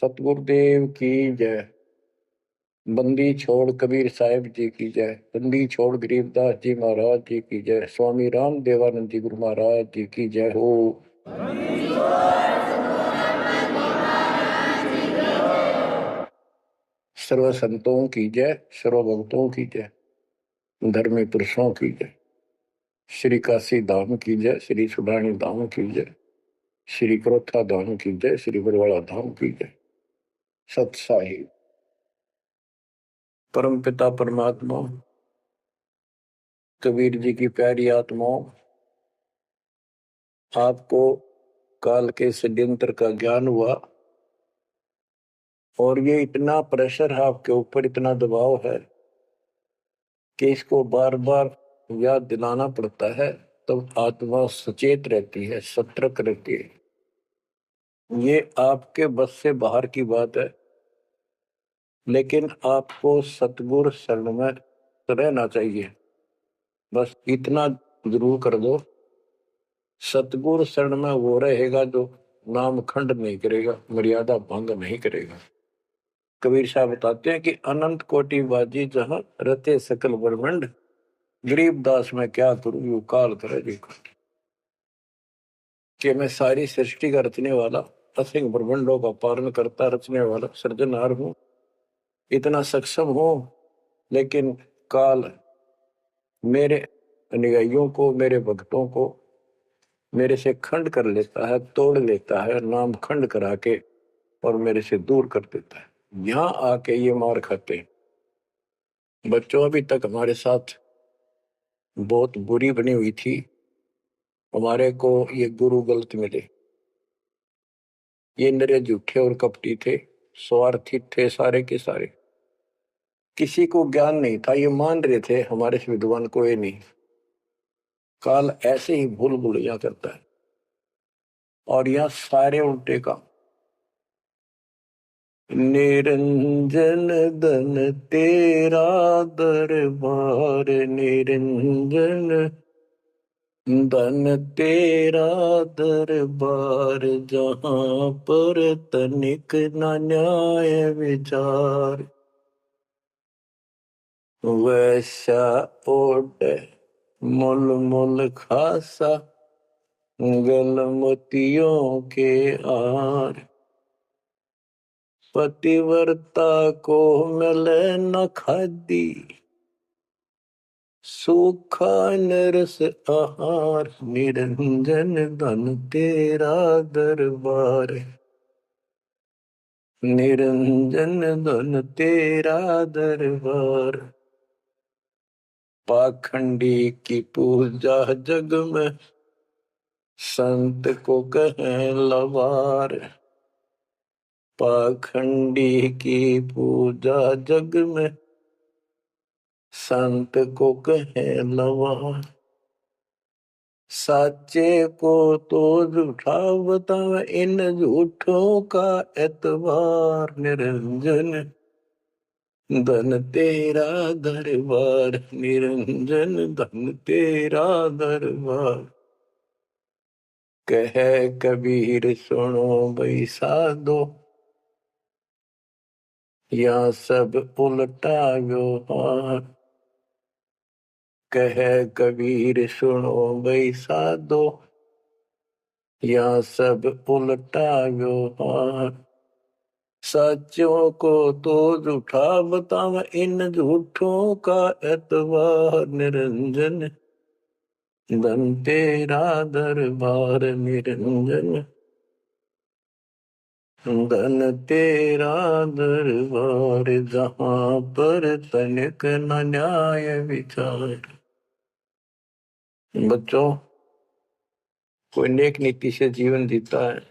सतगुरुदेव की जय। बंदी छोड़ कबीर साहिब जी की जय। बंदी छोड़ गरीबदास जी महाराज जी की जय। स्वामी राम देवानंद जी गुरु महाराज जी की जय हो। सर्व संतों की जय, सर्व भक्तों की जय, धर्मी पुरुषों की जय। श्री काशी धाम की जय, श्री सुडानी धाम की जय, श्री क्रोथा धाम की जय, श्री बरवाड़ा धाम की जय। सत साहिब परम पिता परमात्मा कबीर जी की प्यारी आत्माओं, आपको काल के षड्यंत्र का ज्ञान हुआ और ये इतना प्रेशर है आपके ऊपर, इतना दबाव है कि इसको बार बार याद दिलाना पड़ता है, तब आत्मा सचेत रहती है, सतर्क रहती है। ये आपके बस से बाहर की बात है, लेकिन आपको सतगुरु शरण में रहना चाहिए। बस इतना जरूर कर दो, सतगुरु शरण में वो रहेगा जो नाम खंड नहीं करेगा, मर्यादा भंग नहीं करेगा। कबीर साहब बताते हैं कि अनंत कोटि बाजी जहां रते सकल ब्रह्मंड, गरीबदास में क्या करूं यू काल करे जी। कि मैं सारी सृष्टि का रचने वाला, असंख्य ब्रह्मंडों का पालन करता रचने वाला सृजनहार हूं, इतना सक्षम हूं, लेकिन काल मेरे अनुयायियों को, मेरे भक्तों को मेरे से खंड कर लेता है, तोड़ लेता है, नाम खंड करा के और मेरे से दूर कर देता है। यहां आके ये मार खाते हैं। बच्चों, अभी तक हमारे साथ बहुत बुरी बनी हुई थी, हमारे को ये गुरु गलत मिले। ये नरे झूठे और कपटी थे, स्वार्थी थे सारे के सारे। किसी को ज्ञान नहीं था, ये मान रहे थे हमारे से विद्वान कोई नहीं। काल ऐसे ही भूल भुलैया करता है और यहाँ सारे उल्टे काम। निरंजन धन तेरा दरबार, निरंजन धन तेरा दरबार, जहां पर तनिक न न्याय विचार। वैसा ओट मुल मुल खासा, गल मोतियों के आर। पतिव्रता को मिले न खादी, सूखा नरस आहार। निरंजन धन तेरा दरबार, निरंजन धन तेरा दरबार। पाखंडी की पूजा जग में, संत को कहें लवार। पाखंडी की पूजा जग में, संत को कहें लवार। साचे को तो झूठा बतावे, इन झूठों का एतबार। निरंजन धन तेरा दरबार, निरंजन धन तेरा दरबार। कह कबीर सुनो भाई साधो, या सब उल्टा व्यवहार। कह कबीर सुनो भाई साधो, या सब उल्टा व्यवहार। सच्चों को तो झूठा बतावे, इन झूठों का एतबार। निरंजन धन तेरा दरबार, निरंजन धन तेरा दरबार, जहां पर तनिक न न्याय विचार। बच्चों, कोई नेक नीति से जीवन जीता है,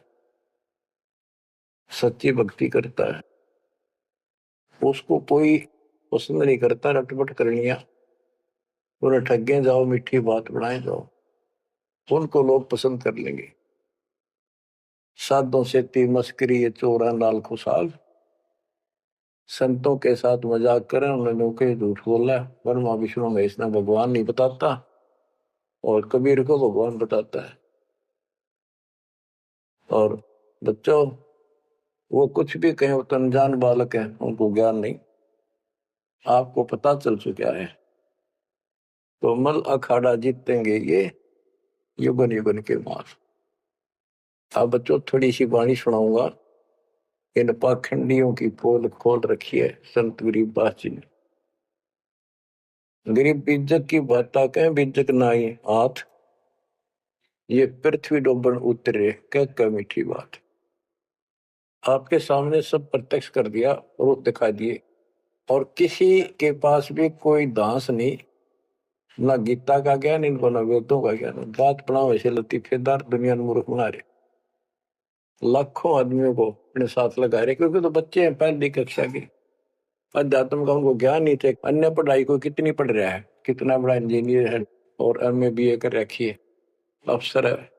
सच्ची भक्ति करता है, उसको कोई पसंद नहीं करता रटपट करनिया। उन्हें ठगे जाओ, मीठी बात बढ़ाए जाओ, उनको लोग पसंद कर लेंगे। साधों से ती मस्करी ये चोरा नाल खुशाल। संतों के साथ मजाक करें, उन्होंने के झूठ बोला। ब्रह्मा विष्णु महेश ने भगवान नहीं बताता और कबीर को भगवान बताता है। और बच्चों, वो कुछ भी कहें, वो तो अनजान बालक है, उनको ज्ञान नहीं, आपको पता चल चुका है। तो मल अखाड़ा जीतेंगे ये युगन युगन के मार। अब बच्चों थोड़ी सी वाणी सुनाऊंगा, इन पाखंडियों की पोल खोल रखी है संत गरीबदास जी ने। गरीब बीजक की बात कहें, बीजक नाई हाथ, ये पृथ्वी डोबन उतरे कह मीठी बात। आपके सामने सब प्रत्यक्ष कर दिया और दिखा दिए, और किसी के पास भी कोई दांस नहीं, ना गीता का ज्ञान इनको, ना वेदों का ज्ञान। बात पढ़ाओ ऐसे लतीफेदार, दुनिया में मूर्ख बना रहे, लाखों आदमियों को अपने साथ लगा रहे, क्योंकि तो बच्चे हैं पहली कक्षा के, अध्यात्म का उनको ज्ञान नहीं थे। अन्य पढ़ाई को कितनी पढ़ रहा है, कितना बड़ा इंजीनियर है और एमए बीए कर रखी है, अफसर है,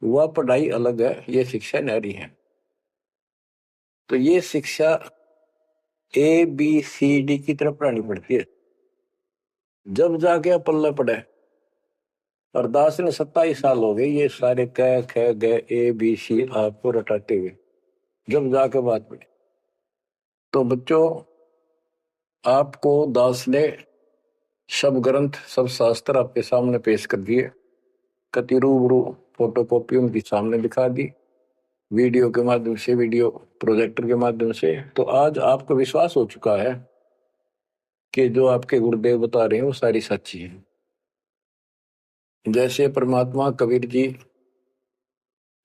वह पढ़ाई अलग है, ये शिक्षा न्यारी है। तो ये शिक्षा ABCD की तरफ पढ़ानी पड़ती है, जब जाके पल्ला पड़े। और दास ने 27 साल हो गए ये सारे क ख ग ABC आपको रटाते हुए, जब जाके बात पड़ी। तो बच्चों आपको दास ने सब ग्रंथ सब शास्त्र आपके सामने पेश कर दिए, कति रूबरू फोटो कॉपी उनके सामने दिखा दी, वीडियो के माध्यम से, वीडियो प्रोजेक्टर के माध्यम से। तो आज आपको विश्वास हो चुका है कि जो आपके गुरुदेव बता रहे हैं वो सारी सच्ची है। जैसे परमात्मा कबीर जी,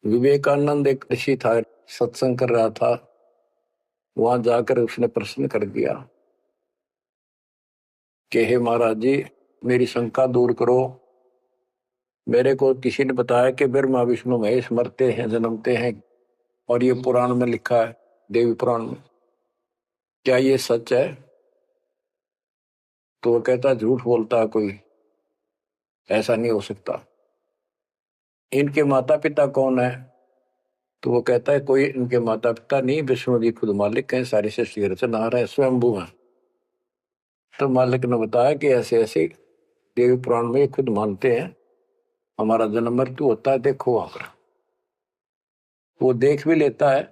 विवेकानंद एक ऋषि था, सत्संग कर रहा था, वहां जाकर उसने प्रश्न कर दिया कि हे महाराज जी, मेरी शंका दूर करो। मेरे को किसी ने बताया कि ब्रह्मा विष्णु महेश मरते हैं जन्मते हैं, और ये पुराण में लिखा है, देवी पुराण में, क्या ये सच है? तो वो कहता झूठ बोलता है कोई, ऐसा नहीं हो सकता। इनके माता पिता कौन है? तो वो कहता है कोई इनके माता पिता नहीं, विष्णु जी खुद मालिक हैं, सारी सृष्टि की रचना है, स्वयंभू है। तो मालिक ने बताया कि ऐसे ऐसे देवी पुराण में खुद मानते हैं हमारा जन्म मृत्यु होता है, देखो आकर। वो देख भी लेता है,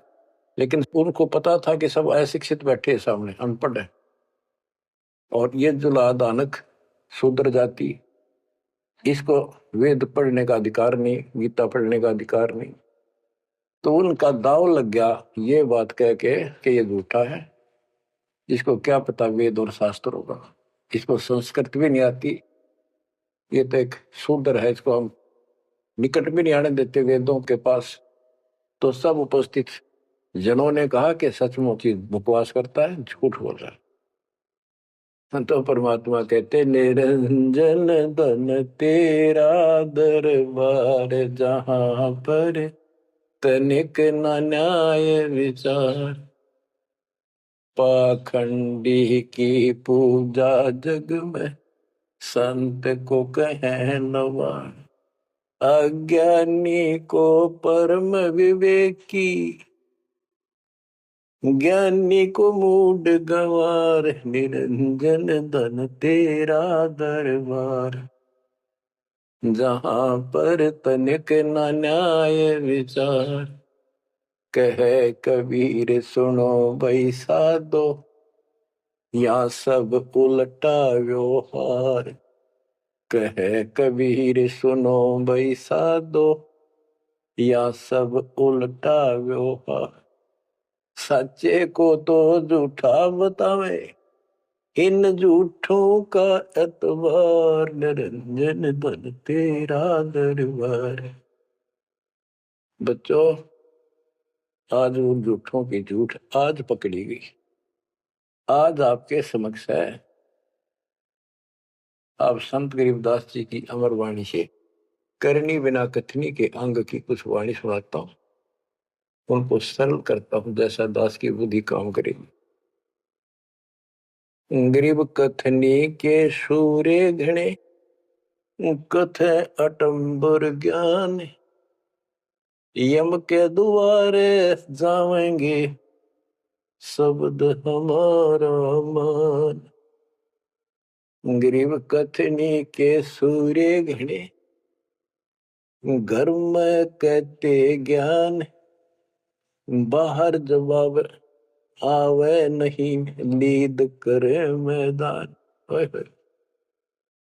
लेकिन उनको पता था कि सब अशिक्षित बैठे सामने, अनपढ़ है, और ये जुला दानक शूद्र जाति, इसको वेद पढ़ने का अधिकार नहीं, गीता पढ़ने का अधिकार नहीं। तो उनका दाव लग गया ये बात कह के कि ये झूठा है, इसको क्या पता वेद और शास्त्र होगा, इसको संस्कृत भी नहीं आती, ये तो एक शूद्र है, इसको हम निकट भी नहीं आने देते वेदों के पास। तो सब उपस्थित जनों ने कहा कि सचमुच ही बकवास करता है, झूठ बोल रहा है। तो परमात्मा कहते निरंजन धन तेरा दरबार, जहां पर तनिक न न्याय विचार, पाखंडी की पूजा जग में संत को कहे नवार, अज्ञानी को परम विवेकी, ज्ञानी को मूड गवार, निरंजन धन तेरा दरबार, जहां पर तनिक न न्याय विचार, कहे कबीर सुनो भाई साधो, या सब उल्टा व्यवहार, कहे कबीर सुनो भाई साधो, या सब उल्टा व्यवहार, सच्चे को तो झूठा बतावे, इन झूठों का एतबार, निरंजन धन तेरा दरबार। बच्चों आज उन झूठों की झूठ आज पकड़ी गई, आज आपके समक्ष है। आप संत गरीबदास जी की अमर वाणी से करनी बिना कथनी के अंग की कुछ वाणी सुनाता हूं, उनको सरल करता हूं जैसा दास की बुद्धि काम करेगी। गरीब कथनी के सूर्य घने, कथ अटंबर ज्ञान, यम के द्वारे जावेंगे शब्द हमारा मान। गरीब कथनी के सूर्य घने, घर में कहते ज्ञान, बाहर जवाब आवे नहीं, लीद करे मैदान। ओए होए।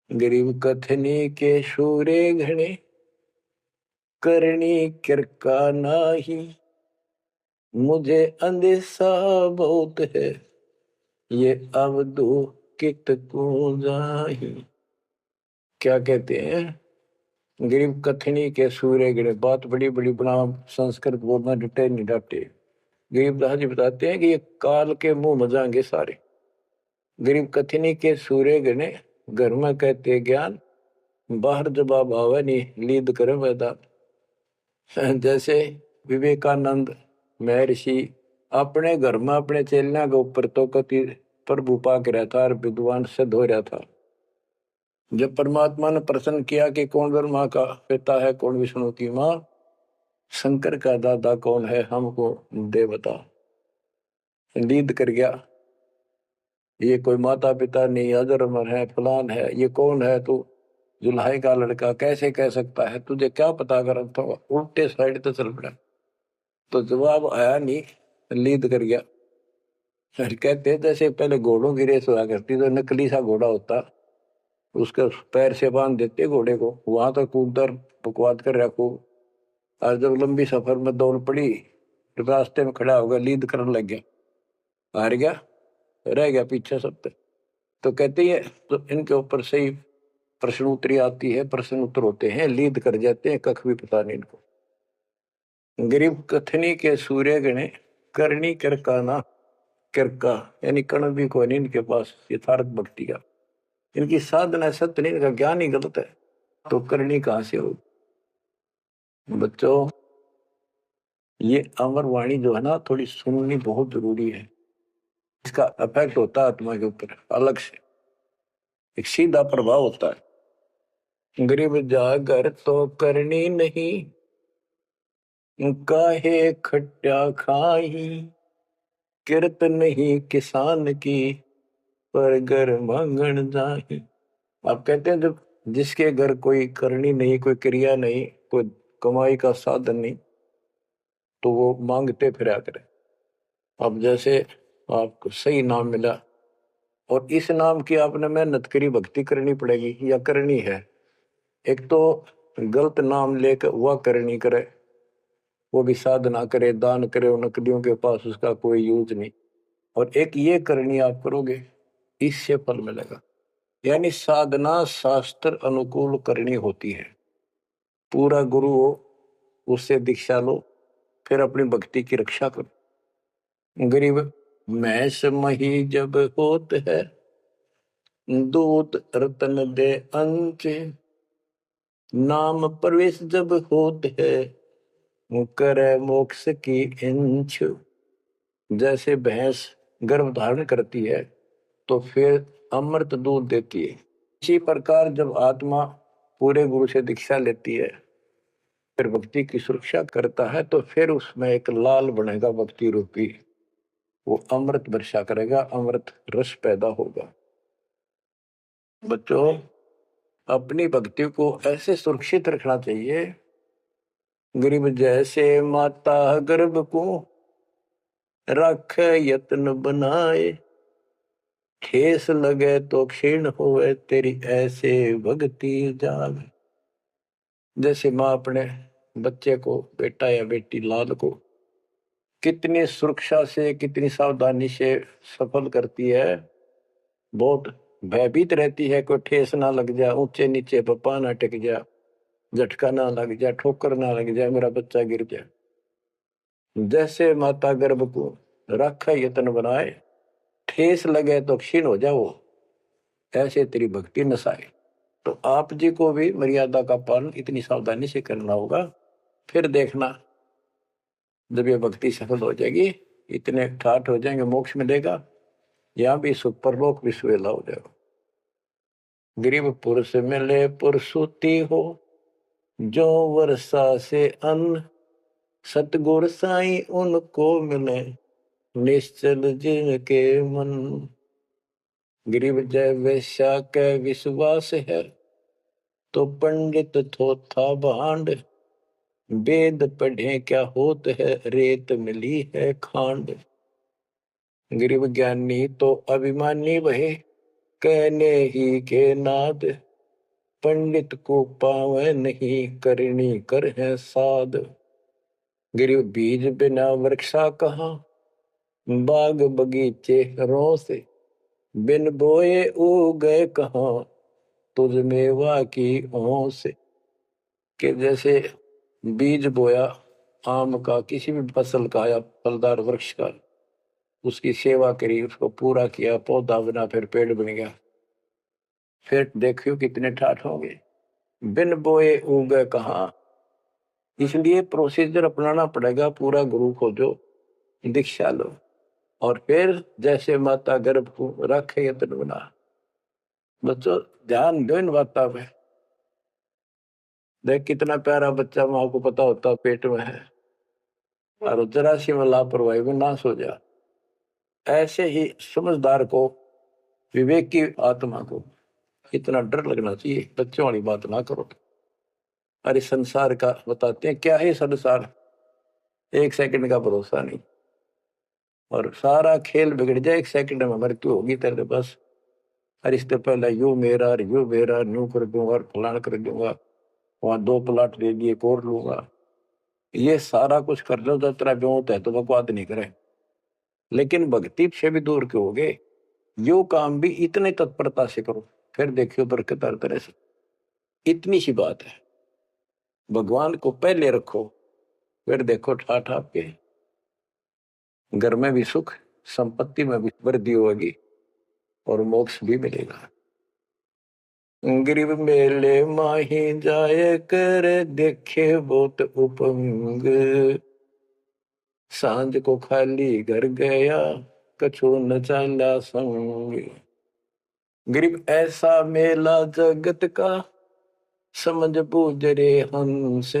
गरीब कथनी के शूरे घने, करनी किरका नाही, मुझे अंदेशा बहुत है, ये अवधु कित को जाही। क्या कहते हैं? गरीब कथनी के सूर्य गिरे, बात बड़ी बड़ी बना, संस्कृत बोलना डटे नहीं डटे। गरीबदास जी बताते हैं कि ये काल के मुंह मजाएंगे सारे। गरीब कथनी के सूर्य गिने, घर में कहते ज्ञान, बाहर जवाब आवे नहीं, लीद करे मैदान। जैसे विवेकानंद महर्षि अपने घर में अपने चेलना के ऊपर तो कति प्रभु पाक रहता और विद्वान सिद्ध हो रहा था। जब परमात्मा ने प्रश्न किया कि कौन ब्रह्मा का पिता है, कौन विष्णु की माँ, शंकर का दादा कौन है, हमको दे बता। लीद कर गया, ये कोई माता पिता नहीं, अजर अमर है, फलान है, ये कौन है तू, जुल्हाई का लड़का कैसे कह सकता है, तुझे क्या पता कर, तो उल्टे साइड तो चल पड़ा। तो जवाब आया नहीं, लीद कर गया। कहते जैसे पहले घोड़ों की रेस हुआ करती, तो नकली सा घोड़ा होता, उसके पैर से बांध देते घोड़े को, वहां तक कूदकर बकवाद कर रखो, और जब लंबी सफर में दौड़ पड़ी, रास्ते में खड़ा होगा, लीद करने लग गया, हार गया, रह गया पीछे सब पे। तो कहते हैं तो इनके ऊपर सही प्रश्न उत्तरी आती है, प्रश्न उत्तर होते हैं, लीद कर जाते हैं, कख भी पता नहीं इनको। गरीब कथनी के सूर्य गणे, करनी किरकाना, किरका यानी कण भी कोई नहीं इनके पास यथार्थ भक्ति का, इनकी साधना सत्य नहीं, इनका ज्ञान ही गलत है, तो करनी कहां से हो। बच्चों, ये अमर वाणी जो है ना, थोड़ी सुननी बहुत जरूरी है। इसका इफेक्ट होता है आत्मा के ऊपर अलग से, एक सीधा प्रभाव होता है। गरीब जागर तो करनी नहीं, काहे खट्टा खाही, किरत नहीं किसान की, पर घर मांगन जाही। आप कहते हैं जब जिसके घर कोई करनी नहीं, कोई क्रिया नहीं, कोई कमाई का साधन नहीं, तो वो मांगते फिरा करे। अब जैसे आपको सही नाम मिला और इस नाम की आपने मेहनत करी, भक्ति करनी पड़ेगी या करनी है। एक तो गलत नाम लेकर वह करनी करे, वो भी साधना करे, दान करे, उन नकलियों के पास उसका कोई यूज नहीं। और एक ये करनी आप करोगे, इससे फल मिलेगा। यानी साधना शास्त्र अनुकूल करनी होती है। पूरा गुरु हो, उससे दीक्षा लो, फिर अपनी भक्ति की रक्षा करो। गरीब मैस मही जब होत है, दूत रतन दे अंच, नाम प्रवेश जब होत है, करे मोक्ष की इंच। जैसे भैंस गर्भ धारण करती है तो फिर अमृत दूध देती है, इसी प्रकार जब आत्मा पूरे गुरु से दीक्षा लेती है, फिर भक्ति की सुरक्षा करता है, तो फिर उसमें एक लाल बनेगा भक्ति रूपी, वो अमृत वर्षा करेगा, अमृत रस पैदा होगा। बच्चों, अपनी भक्ति को ऐसे सुरक्षित रखना चाहिए। गरीब जैसे माता गर्भ को रख यत्न बनाए, ठेस लगे तो क्षीण होए, तेरी ऐसे भक्ति जाग। जैसे माँ अपने बच्चे को, बेटा या बेटी लाल को कितनी सुरक्षा से, कितनी सावधानी से सफल करती है, बहुत भयभीत रहती है, कोई ठेस ना लग जाए, ऊंचे नीचे पप्पा ना टिक जाए, झटका ना लग जाए, ठोकर ना लग जाए, मेरा बच्चा गिर जाए। जैसे माता गर्भ को रख यत्न बनाए, ठेस लगे तो क्षीण हो जाओ, ऐसे तेरी भक्ति नसाए। तो आप जी को भी मर्यादा का पालन इतनी सावधानी से करना होगा। फिर देखना, जब ये भक्ति सफल हो जाएगी, इतने ठाठ हो जाएंगे, मोक्ष मिलेगा, यहाँ भी सुख, परलोक भी सुहेला हो जाएगा। गरीब पुरुष मिले पुरसुती हो, जो वर्षा से अन्न, सतगुर साई उनको मिले, निश्चल जिनके मन। गरीब जय वैश्या के विश्वास है, तो पंडित थोथा भांड, वेद पढ़े क्या होत है, रेत मिली है खांड। गरीब ज्ञानी तो अभिमानी वहे, कहने ही के नाद। पंडित को पावे नहीं, करनी कर है साध। गरीब बीज बिना वृक्षा कहाँ, बाग बगीचे रो से। बिन बोए उगए कहाँ, तुझ मेवा की ओं से। कि जैसे बीज बोया आम का, किसी भी फसल का या फलदार वृक्ष का, उसकी सेवा करी, उसको पूरा किया, पौधा बना, फिर पेड़ बन गया, फिर देखियो कितने ठाठ होंगे। बिन बोए उगे कहाँ, इसलिए प्रोसीजर अपनाना पड़ेगा। पूरा गुरु खोजो, दीक्षा लो, और फिर जैसे माता गर्भ को रखे यत्न बना। बच्चों ध्यान दो इन बातों पे। देख कितना प्यारा बच्चा, माँ को पता होता पेट में है, और जरा सी में लापरवाही में नाश हो जा। ऐसे ही समझदार को, विवेक की आत्मा को इतना डर लगना चाहिए। बच्चों वाली बात ना करो। अरे संसार का बताते हैं क्या है संसार, एक सेकंड का भरोसा नहीं, और सारा खेल बिगड़ जाए, एक सेकंड में मृत्यु होगी तेरे बस। अरे इससे पहले यू मेरा, यू मेरा, न्यू कर दूंगा और फलान कर दूंगा, वहां 2 प्लाट ले लिए, और लूंगा। ये सारा कुछ कर लो तो तेरा ब्योत है तो बकवाद नहीं करे, लेकिन भक्ति से भी दूर क्यों हो गए। यो काम भी इतने तत्परता से करो, फिर देखियो बरकत हर तरह से। इतनी सी बात है, भगवान को पहले रखो, फिर देखो ठाठ आपके घर में भी सुख, संपत्ति में भी वृद्धि होगी, और मोक्ष भी मिलेगा। गरीब मेले माही जाए कर, देखे बहुत उपंग। सांझ को खाली घर गया, कछु न चाला संग। गरीब ऐसा मेला जगत का, समझ बूझ रे हंस।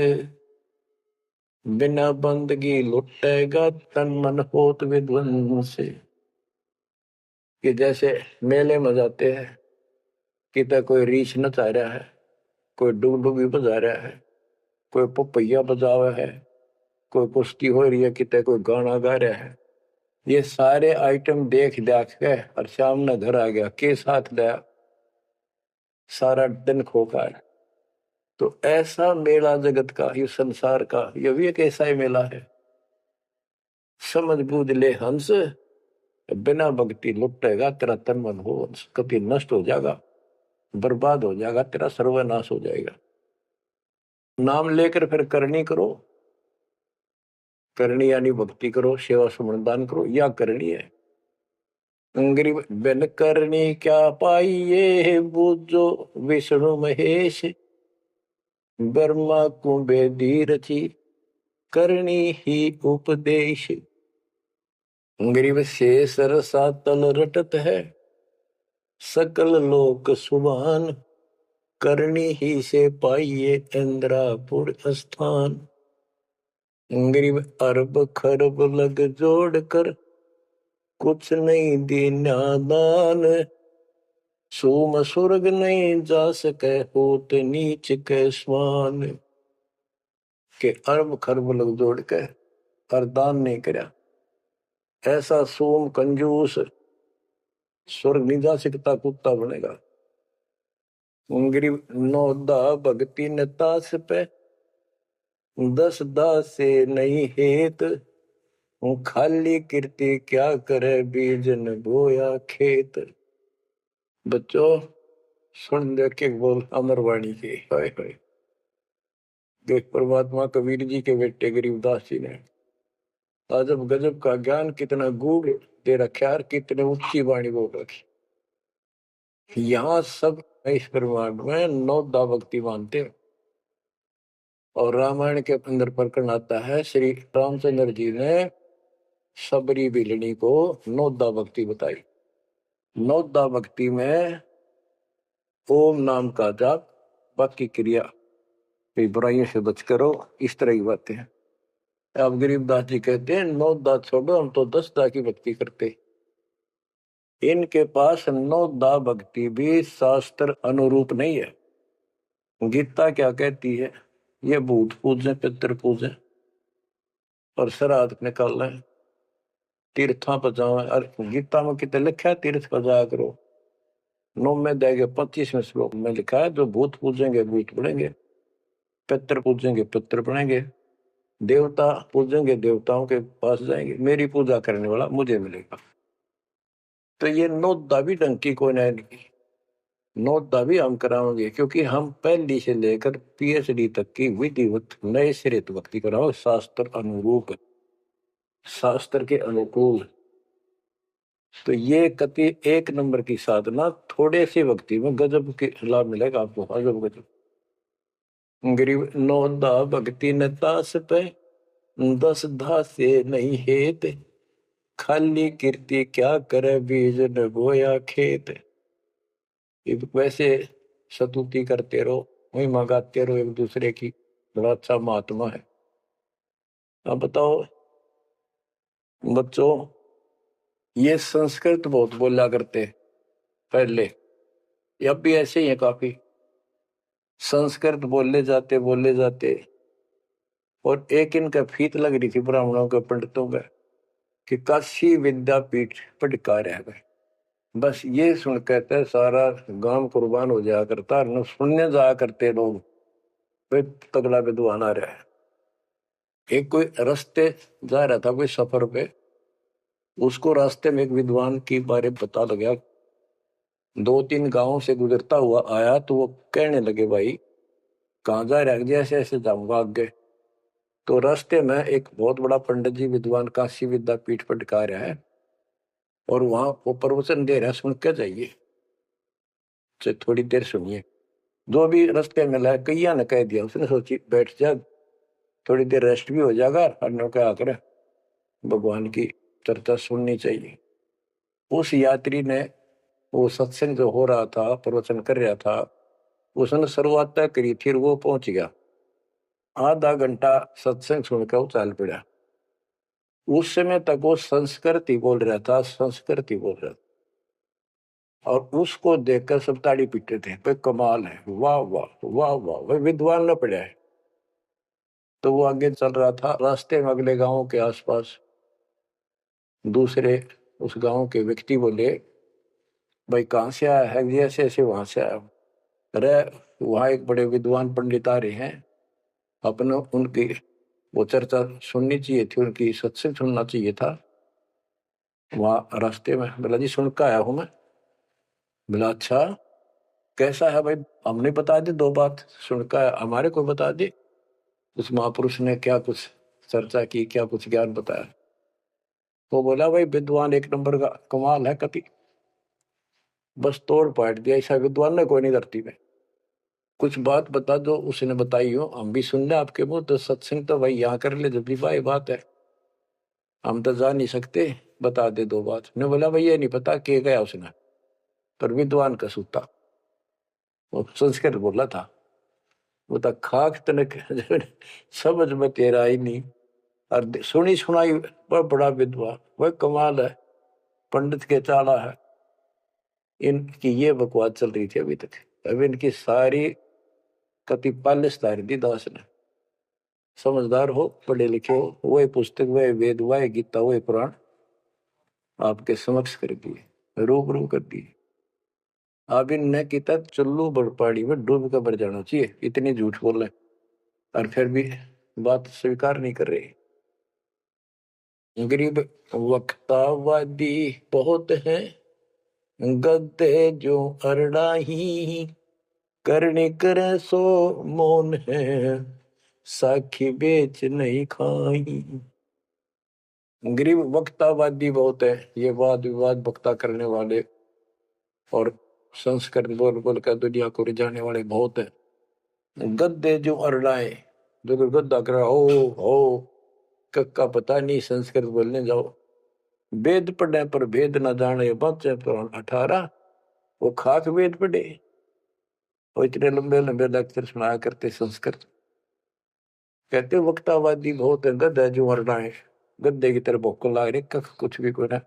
बिना बंदगी लुटेगा, तन मन होत विध्वंस। कि जैसे मेले में जाते हैं, कितना कोई रीछ नचा रहा है, कोई डुगडुगी बजा रहा है, कोई पपैया बजा हुआ है, कोई कुश्ती हो रही है, कितने कोई गाना गा रहा है। ये सारे आइटम देख देख के और शाम ने घर आ गया, के साथ गया, सारा दिन खोकर। तो ऐसा मेला जगत का, ये संसार का, ये भी एक ऐसा ही मेला है। समझ बूझ ले हंस, बिना भक्ति लुटेगा तेरा तन मन हो, कभी नष्ट हो जाएगा, बर्बाद हो जाएगा, तेरा सर्वनाश हो जाएगा। नाम लेकर फिर करनी करो, करनी यानी भक्ति करो, सेवा सुमन दान करो, या करनी है। गरीब बिन करनी क्या पाइये, बूझो विष्णु महेश। ब्रह्मा कुंबे रची, करनी ही उपदेश। गरीब से सरसा तल रटत है, सकल लोक सुभान। करनी ही से पाइये इंद्रापुर स्थान। गरीब अरब खरब लग जोड़ कर, कुछ नहीं दीना दान। सोम स्वर्ग नहीं जा सके, होत नीच के स्वान। के अरब खरब लग जोड़ के और दान नहीं करया, ऐसा सोम कंजूस स्वर्ग नहीं जा सकता, कुत्ता बनेगा। गरीब नौदा भक्ति नतास पे, 10 दास से नहीं हेत। खाली कीर्ति क्या करे, बीज न बोया खेत। बच्चों सुन दे के बोल अमरवाणी के, हाय हाय। देख परमात्मा कबीर जी के बेटे गरीबदास जी ने अजब गजब का ज्ञान कितना गूढ़ दे रखा है, कितने ऊंची वाणी बोल रखी। यहाँ सब इस ब्रह्मांड में 9 दा भक्ति मानते हैं, और रामायण के अंदर प्रकरण आता है, श्री रामचंद्र जी ने सबरी बिलनी को 9 दा भक्ति बताई। 9 दा भक्ति में ओम नाम का जाप, बाकी क्रिया, बुराइयों से बच करो, इस तरह की बातें हैं। अब गरीबदास जी कहते हैं 9 दा छोड़ो, हम तो 10 दा की भक्ति करते। इनके पास 9 दा भक्ति भी शास्त्र अनुरूप नहीं है। गीता क्या कहती है, ये भूत पूजे पितर पूजे और श्राद्ध निकाल लें, तीर्था पर जाओ। और गीता में कितने लिखा है तीर्थ पर जाया करो। 9 में देगे 25वें श्लोक में लिखा है जो भूत पूजेंगे भूत बढ़ेंगे, पितर पूजेंगे पितर बढ़ेंगे, देवता पूजेंगे देवताओं के पास जाएंगे, मेरी पूजा करने वाला मुझे मिलेगा। तो ये नोदा भी डंकी को नहीं, नोदा भी हम कराओगे क्योंकि हम पहली से लेकर पीएचडी तक की विधिवत नए सिरे भक्ति कराओ, शास्त्र अनुरूप, शास्त्र के अनुकूल। तो ये कति एक नंबर की साधना, थोड़े से भक्ति में गजब के लाभ मिलेगा आपको, अजब गजब। गरीब नोदा भक्ति न तास पे, 10 धा से नहीं हेत, खाली कीर्ति क्या करे बीज न बोया खेत। वैसे स्तुति करते रहो, वही मंगाते रहो एक दूसरे की, बड़ा अच्छा महात्मा है। अब बताओ बच्चों, ये संस्कृत बहुत बोला करते पहले, अब भी ऐसे ही है काफी, संस्कृत बोले जाते। और एक इनका फीत लग रही थी ब्राह्मणों के पंडितों का कि काशी विद्यापीठ पढ़का रह गए। बस ये सुन कहते सारा गांव कुर्बान हो जाया करता, सुनने जाया करते लोग, वे तगड़ा विद्वान आ रहा है। एक कोई रास्ते जा रहा था कोई सफर पे, उसको रास्ते में एक विद्वान की बारे पता लगा, 2-3 गांवों से गुजरता हुआ आया, तो वो कहने लगे भाई कहाँ जा रहा है, ऐसे ऐसे जाऊंगा आगे। तो रास्ते में एक बहुत बड़ा पंडित जी विद्वान काशी विद्यापीठ पर टिका रहा है और वहां वो प्रवचन दे रहा है, सुन के जाइए, थोड़ी देर सुनिए। जो भी रास्ते में लाया कैया ने कह दिया, उसने सोची बैठ जा, थोड़ी देर रेस्ट भी हो जाएगा और क्या करे भगवान की चर्चा सुननी चाहिए। उस यात्री ने वो सत्संग जो हो रहा था, प्रवचन कर रहा था, उसने शुरुआत तय करी थी, वो पहुंच गया। आधा घंटा सत्संग सुनकर वो चल पड़ा। उस समय तक वो संस्कृत ही बोल रहा था, संस्कृत ही बोल रहा था, और उसको देखकर सब ताड़ी पीटते थे, भाई कमाल है, वाह वाह वाह वाह, भाई विद्वान न पड़ा है। तो वो आगे चल रहा था, रास्ते में अगले गांव के आसपास दूसरे उस गांव के व्यक्ति बोले भाई कहाँ से आया है, ऐसे ऐसे वहां से आया। अरे वहां एक बड़े विद्वान पंडित आ रहे हैं, अपने उनकी वो चर्चा सुननी चाहिए थी, उनकी सत्संग सुनना चाहिए था। वहां रास्ते में बोला जी सुन कर आया हूं मैं। बोला अच्छा कैसा है भाई, हमने बता दी 2 बात, सुनकर हमारे को बता दी। उस महापुरुष ने क्या कुछ चर्चा की, क्या कुछ ज्ञान बताया। वो बोला भाई विद्वान एक नंबर का, कमाल है कति, बस तोड़ पाट दिया, ऐसा विद्वान ने कोई नहीं धरती में। कुछ बात बता दो, उसने बताई हो, हम भी सुन ले आपके मुंह, तो सत्संग तो भाई यहाँ कर ले जब भी भाई बात है, हम तो जा नहीं सकते, बता दे 2 बात। ने बोला भाई ये नहीं पता के गया उसने, पर विद्वान का सूता, वो संस्कृत बोला था। वो तो खाक तनक समझ में तेरा ही नहीं, और सुनी सुनाई बड़ा विद्वान, वह कमाल है, पंडित के चाला है। इनकी ये बकवास चल रही थी अभी तक। अब इनकी सारी कति पालिश तार दी दास ने। समझदार हो, पढ़े लिखे हो, वही पुस्तक, वही वेद, वही गीता, वही पुराण आपके समक्ष कर दिए, रूबरू कर दिए। अब इनने किता चुल्लू बड़पाड़ी में डूब कर मर जाना चाहिए, इतनी झूठ बोल रहे, और फिर भी बात स्वीकार नहीं कर रहे। गरीब वक्तावादी बहुत है, गद्दे जो अरड़ाही, करने करे सो मौन है, साखी बेच नहीं खाई। गरीब वक्तावादी बहुत है, ये वाद विवाद वक्ता करने वाले और संस्कृत बोल बोल कर दुनिया को रिझाने वाले बहुत है। गद्दे जो अरड़ाए, जो गद्दा कर हो कक्का पता नहीं, संस्कृत बोलने जाओ, वेद पढ़े पर भेद न जाने, बच्चे पुराण 18, वो खाक वेद पढ़े, वो इतने लंबे लंबे लेक्चर सुनाया करते संस्कृत। कहते वक्तावादी बहुत है, गद्दा जो अरड़ाए, गद्दे की तरह भोक ला रहे, कख कुछ भी कोई ना।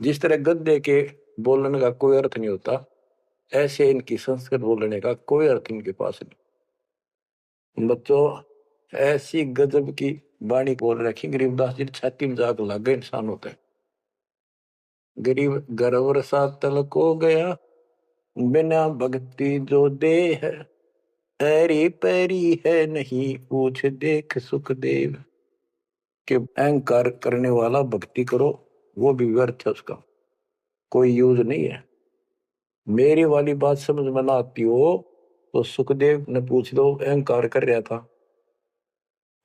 जिस तरह गद्दे के बोलने का कोई अर्थ नहीं होता, ऐसे इनकी संस्कृत बोलने का कोई अर्थ इनके पास नहीं। बच्चों ऐसी गजब की वाणी बोल रखी गरीबदास जी, छाती में जाग लग गए इंसान होते हैं। गरीब गर्वर सा तल को गया, बिना भक्ति जो दे है, ऐरी पैरी है नहीं पूछ देख सुखदेव। कि अहंकार करने वाला भक्ति करो, वो भी व्यर्थ है, उसका कोई यूज नहीं है। मेरी वाली बात समझ में ना आती हो तो सुखदेव ने पूछ लो, अहंकार कर रहा था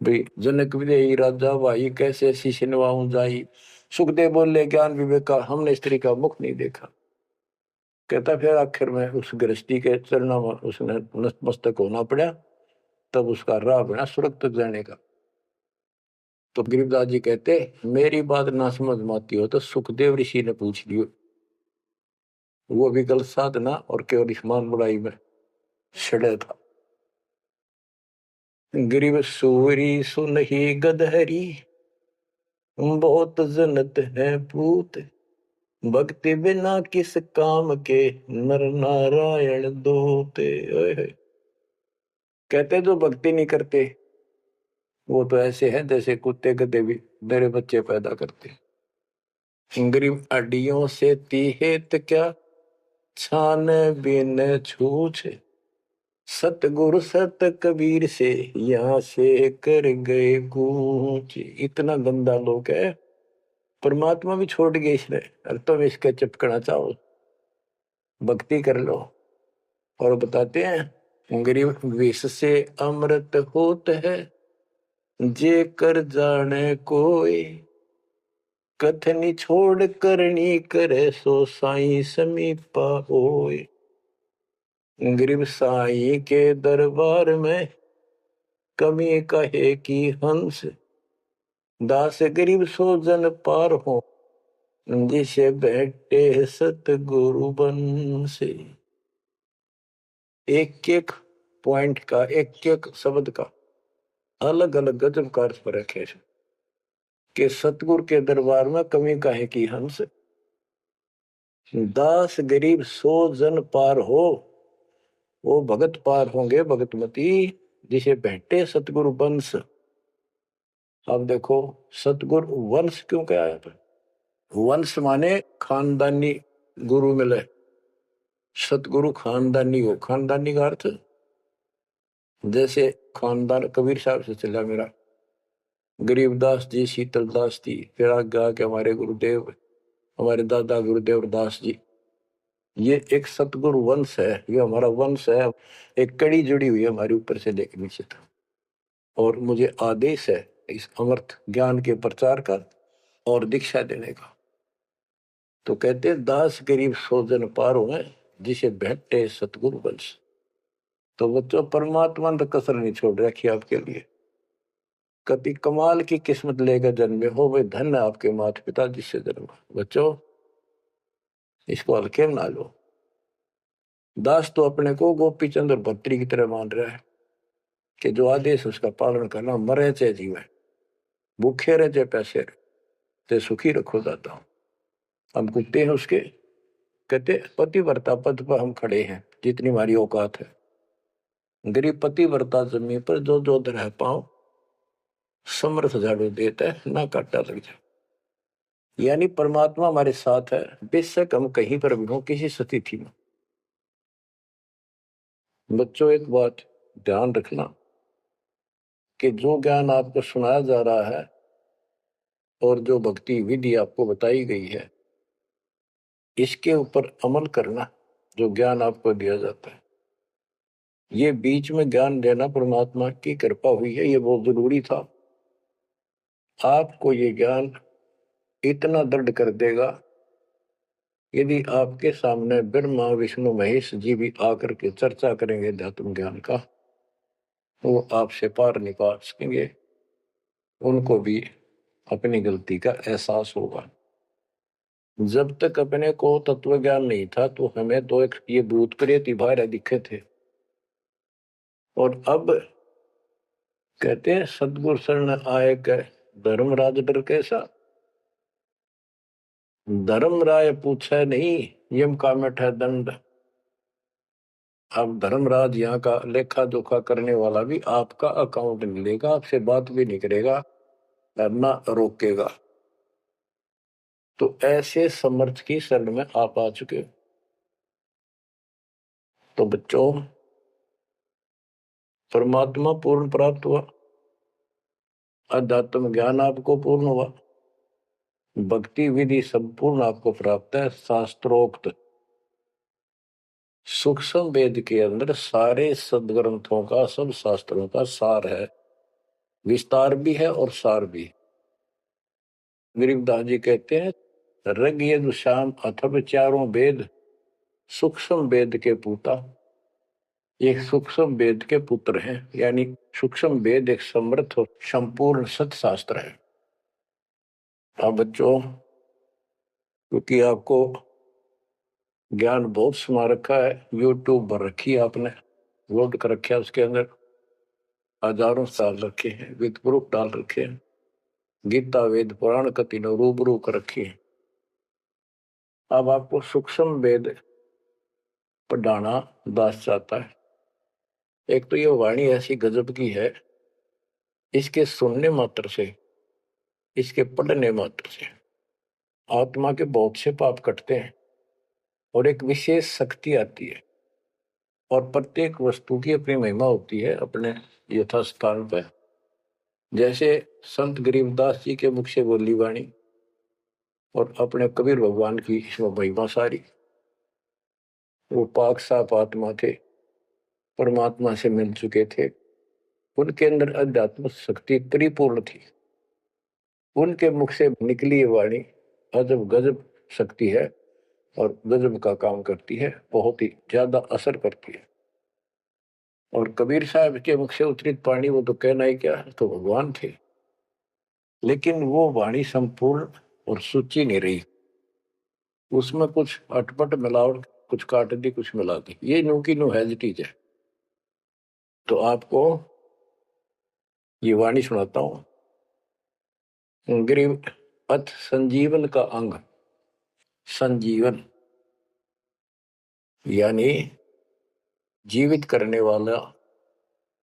भाई। जनक विदेही राजा भाई कैसे शीश नवाऊं जाई। सुखदेव बोले ज्ञान विवेक का हमने स्त्री का मुख नहीं देखा। कहता फिर आखिर में उस गृहस्थी के चरणों में उसने नतमस्तक होना पड़ा, तब उसका राह बना स्वर्ग तक जाने का। तो गरीबदास जी कहते मेरी बात ना समझ में आती हो तो सुखदेव ऋषि ने पूछ लियो, वो भी गलत साधना और केवल ईमान बुराई में छड़े था। गरीब सूरी सुनही गदहरी, बहुत जनत है पूत, भक्ति बिना किस काम के, नर नारायण दोते। कहते जो भक्ति नहीं करते वो तो ऐसे है जैसे कुत्ते गधे भी मेरे बच्चे पैदा करते। गरीब अड्डियों से तीहेत क्या, छान बिन छूछ, सतगुरु सत कबीर से यहाँ से कर गए कूच। इतना गंदा लोग है, परमात्मा भी छोड़ गए इसने, और तुम इसके चिपकना चाहो, भक्ति कर लो। और बताते हैं गरीब विष से अमृत होत है, जे कर जाने कोई, कथनी छोड़ करनी करे, सो साई समीपा होए। गरीब साई के दरबार में कमी कहे की हंस, दास गरीब सो जन पार हो, जिसे बैठे सतगुरु बन से। एक एक पॉइंट का, एक एक शब्द का अलग अलग गजब का अर्थ पर रखे कि सतगुरु के दरबार में कमी काहे की हंस, दास गरीब सो जन पार हो, वो भगत पार होंगे भगतमती, जिसे भेंटे सतगुरु वंश। अब देखो सतगुरु वंश क्यों कहा है? वंश माने खानदानी गुरु मिले, सतगुरु खानदानी हो। खानदानी का अर्थ जैसे खानदान कबीर साहब से चला मेरा, गरीबदास जी, शीतलदास जी, फिर आगे आके हमारे गुरुदेव, हमारे दादा गुरुदेव दास जी। ये एक सतगुरु वंश है, ये हमारा वंश है। एक कड़ी जुड़ी हुई है हमारे ऊपर से लेकर नीचे तक। और मुझे आदेश है इस अमृत ज्ञान के प्रचार का और दीक्षा देने का। तो कहते दास गरीब सो जन पारो है, जिसे भेंटे सतगुरु वंश। तो बच्चों परमात्मा ने कसर नहीं छोड़ रखी आपके लिए। कति कमाल की किस्मत लेकर जन्मे हो, वे धन है आपके माता पिता जिससे जन्मा। बच्चों इसको हल्के में ना लो। दास तो अपने को गोपी चंद्र भट्टरी की तरह मान रहा है कि जो आदेश उसका पालन करना, मरे चाहे जीवे, भूखे रहे चाहे पैसे रहे, ते सुखी रखो दाता हूं। हम कुत्ते हैं उसके। कहते पतिव्रता पद पर हम खड़े हैं जितनी हमारी औकात है। गरीब पतिव्रता जमीन पर जो जो रह पाओ, समर्थ झाड़ू देता है ना काटा लग जाए। यानी परमात्मा हमारे साथ है, बेशक हम कहीं पर भी हो, किसी स्थिति में। बच्चों एक बात ध्यान रखना कि जो ज्ञान आपको सुनाया जा रहा है और जो भक्ति विधि आपको बताई गई है, इसके ऊपर अमल करना। जो ज्ञान आपको दिया जाता है, ये बीच में ज्ञान देना परमात्मा की कृपा हुई है, ये बहुत जरूरी था। आपको ये ज्ञान इतना दृढ़ कर देगा, यदि आपके सामने ब्रह्मा विष्णु महेश जी भी आकर के चर्चा करेंगे अध्यात्म ज्ञान का, तो वो आपसे पार नहीं पा सकेंगे। उनको भी अपनी गलती का एहसास होगा। जब तक अपने को तत्व ज्ञान नहीं था तो हमें तो एक ये भूत प्रेत बाहर दिखे थे। और अब कहते हैं सतगुरु शरण आए के धर्मराज डर कैसा। धर्म राय पूछे नहीं, यम का मिठा दंड। अब धर्मराज यहाँ का लेखा जोखा करने वाला भी आपका अकाउंट नहीं लेगा, आपसे बात भी नहीं करेगा, ना रोकेगा। तो ऐसे समर्थ की शरण में आप आ चुके हो। तो बच्चों, परमात्मा पूर्ण प्राप्त हुआ, अध्यात्म ज्ञान आपको पूर्ण हुआ, भक्ति विधि संपूर्ण आपको प्राप्त है। शास्त्रोक्त सूक्ष्म वेद के अंदर सारे सदग्रंथों का, सब शास्त्रों का सार है। विस्तार भी है और सार भी। गरीबदास जी कहते हैं, ऋग यजुः साम अथर्व चारों वेद सूक्ष्म वेद के पूता। एक सूक्ष्म वेद के पुत्र हैं, यानी सूक्ष्म वेद एक समर्थ और संपूर्ण सत्शास्त्र है। अब बच्चों, क्योंकि आपको ज्ञान बहुत समा रखा है, यूट्यूब पर रखी है आपने, लोड कर रखा है, उसके अंदर हजारों साल रखे हैं, विद प्रूफ डाल रखे हैं, गीता वेद पुराण का तीनों रूबरू कर रखी है। अब आपको सूक्ष्म वेद पढ़ाना दास चाहता है। एक तो ये वाणी ऐसी गजब की है, इसके सुनने मात्र से, इसके पढ़ने मात्र से आत्मा के बहुत से पाप कटते हैं और एक विशेष शक्ति आती है। और प्रत्येक वस्तु की अपनी महिमा होती है अपने यथास्थान पर। जैसे संत गरीबदास जी के मुख से बोली वाणी और अपने कबीर भगवान की इसमें महिमा सारी। वो पाक साफ आत्मा थे, परमात्मा से मिल चुके थे, उनके अंदर अध्यात्म शक्ति परिपूर्ण थी। उनके मुख से निकली वाणी अजब गजब शक्ति है और गजब का काम करती है, बहुत ही ज्यादा असर करती है। और कबीर साहब के मुख से उतरित वाणी, वो तो कहना ही क्या है, तो भगवान थे। लेकिन वो वाणी संपूर्ण और सुची नहीं रही, उसमें कुछ अटपट मिलावट, कुछ काट दी, कुछ मिला दी, ये नो की नो हैजिटीज है। तो आपको ये वाणी सुनाता हूं। गरीब अथ संजीवन का अंग, संजीवन यानी जीवित करने वाला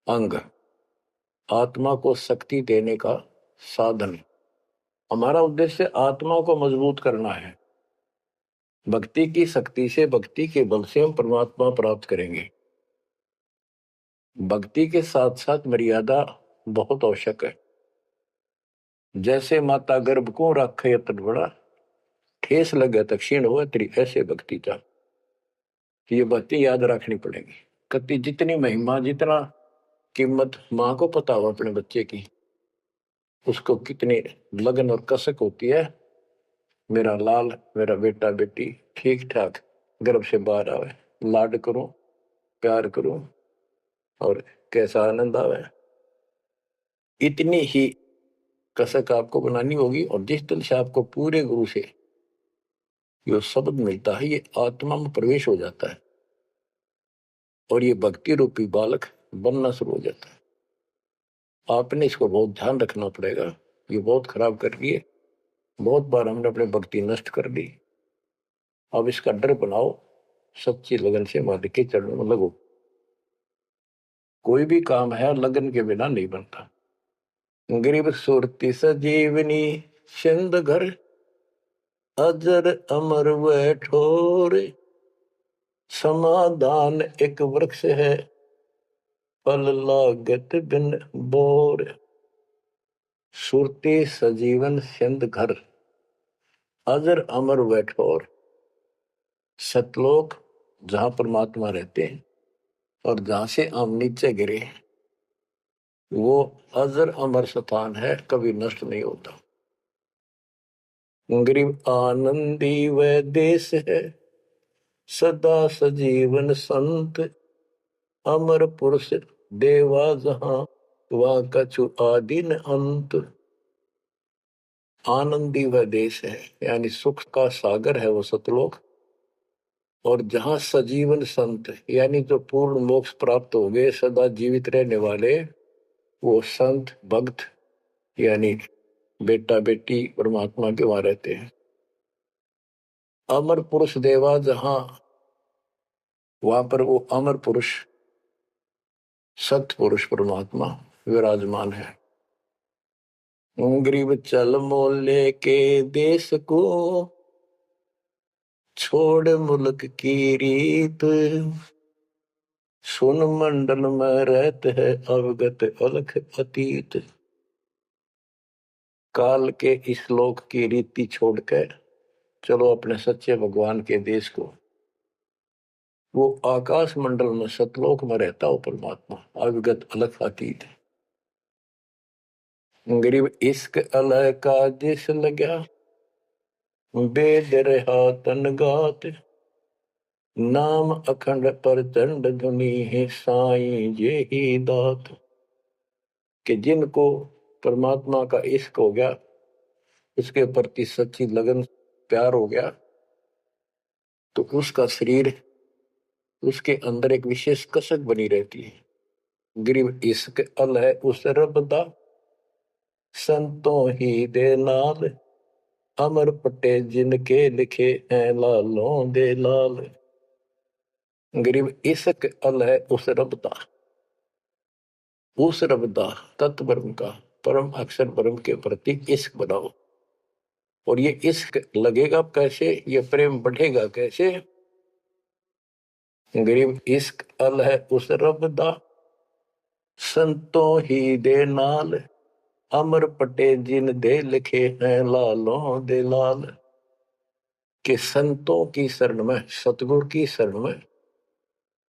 अंग, आत्मा को शक्ति देने का साधन। हमारा उद्देश्य आत्मा को मजबूत करना है। भक्ति की शक्ति से, भक्ति के बल से हम परमात्मा प्राप्त करेंगे। भक्ति के साथ साथ मर्यादा बहुत आवश्यक है। जैसे माता गर्भ को रखे तन बड़ा, ठेस लगे तो क्षीण हो तेरी, ऐसे भक्ति का। ये भक्ति याद रखनी पड़ेगी। कति जितनी महिमा, जितना कीमत माँ को पता हो अपने बच्चे की, उसको कितनी लगन और कसक होती है, मेरा लाल, मेरा बेटा बेटी ठीक ठाक गर्भ से बाहर आवे, लाड करूं, प्यार करूं और कैसा आनंद आवे। इतनी ही कसक आपको बनानी होगी। और जिस दिल से आपको पूरे गुरु से जो शब्द मिलता है, ये आत्मा में प्रवेश हो जाता है और ये भक्ति रूपी बालक बनना शुरू हो जाता है। आपने इसको बहुत ध्यान रखना पड़ेगा। ये बहुत खराब कर रही है, बहुत बार हमने अपनी भक्ति नष्ट कर दी। अब इसका डर बनाओ, सच्ची लगन से मालिक के चरणों में लगो। कोई भी काम है लगन के बिना नहीं बनता। गरीब सुरती सजीवनी सिंध घर, अजर अमर व ठोर, समाधान एक वृक्ष है, फल लागत बिन बोर। सुरती सजीवन सिंध घर, अजर अमर व ठोर। सतलोक जहां परमात्मा रहते हैं और जहां से हम नीचे गिरे, वो अजर अमर स्थान है, कभी नष्ट नहीं होता। गरीब आनंदी व देश है, सदा सजीवन संत, अमर पुरुष देवा जहां, वह कछु आदि न अंत। आनंदी व देश है, यानी सुख का सागर है वो सतलोक। और जहां सजीवन संत, यानी जो पूर्ण मोक्ष प्राप्त हो गए, सदा जीवित रहने वाले, वो संत भक्त यानी बेटा बेटी परमात्मा के वहां रहते हैं। अमर पुरुष देवा जहां, वहां पर वो अमर पुरुष सत्य पुरुष परमात्मा विराजमान है। गरीब चल मोले के देश को, छोड़ मुल्क की रीत, सुन मंडल में रहते है अवगत अलख अतीत। काल के इस लोक की रीति छोड़कर चलो अपने सच्चे भगवान के देश को। वो आकाश मंडल में सतलोक में रहता हो परमात्मा, अविगत अलग अतीत है। गरीब इश्क अलह का जिस लगा, वेद रहा तन गात, नाम अखंड पर चंड धुनी है साईं ये ही दात। कि जिनको परमात्मा का इश्क हो गया, उसके प्रति सच्ची लगन प्यार हो गया, तो उसका शरीर, उसके अंदर एक विशेष कसक बनी रहती है। गरीब इश्क अलह उस रब दा, संतों ही दे नाल, अमर पटे जिनके लिखे हैं लालों दे लाल। गरीब इश्क अलह उस रब दा, उस रब दा तत्व ब्रह्म का, परम अक्षर ब्रह्म के प्रति इश्क बनाओ। और ये इश्क लगेगा कैसे, ये प्रेम बढ़ेगा कैसे। गरीब इश्क अलह उस रब दा, संतों ही दे नाल, अमर पटे जिन दे लिखे हैं लालों दे लाल। के संतों की शरण में, सतगुरु की शरण में,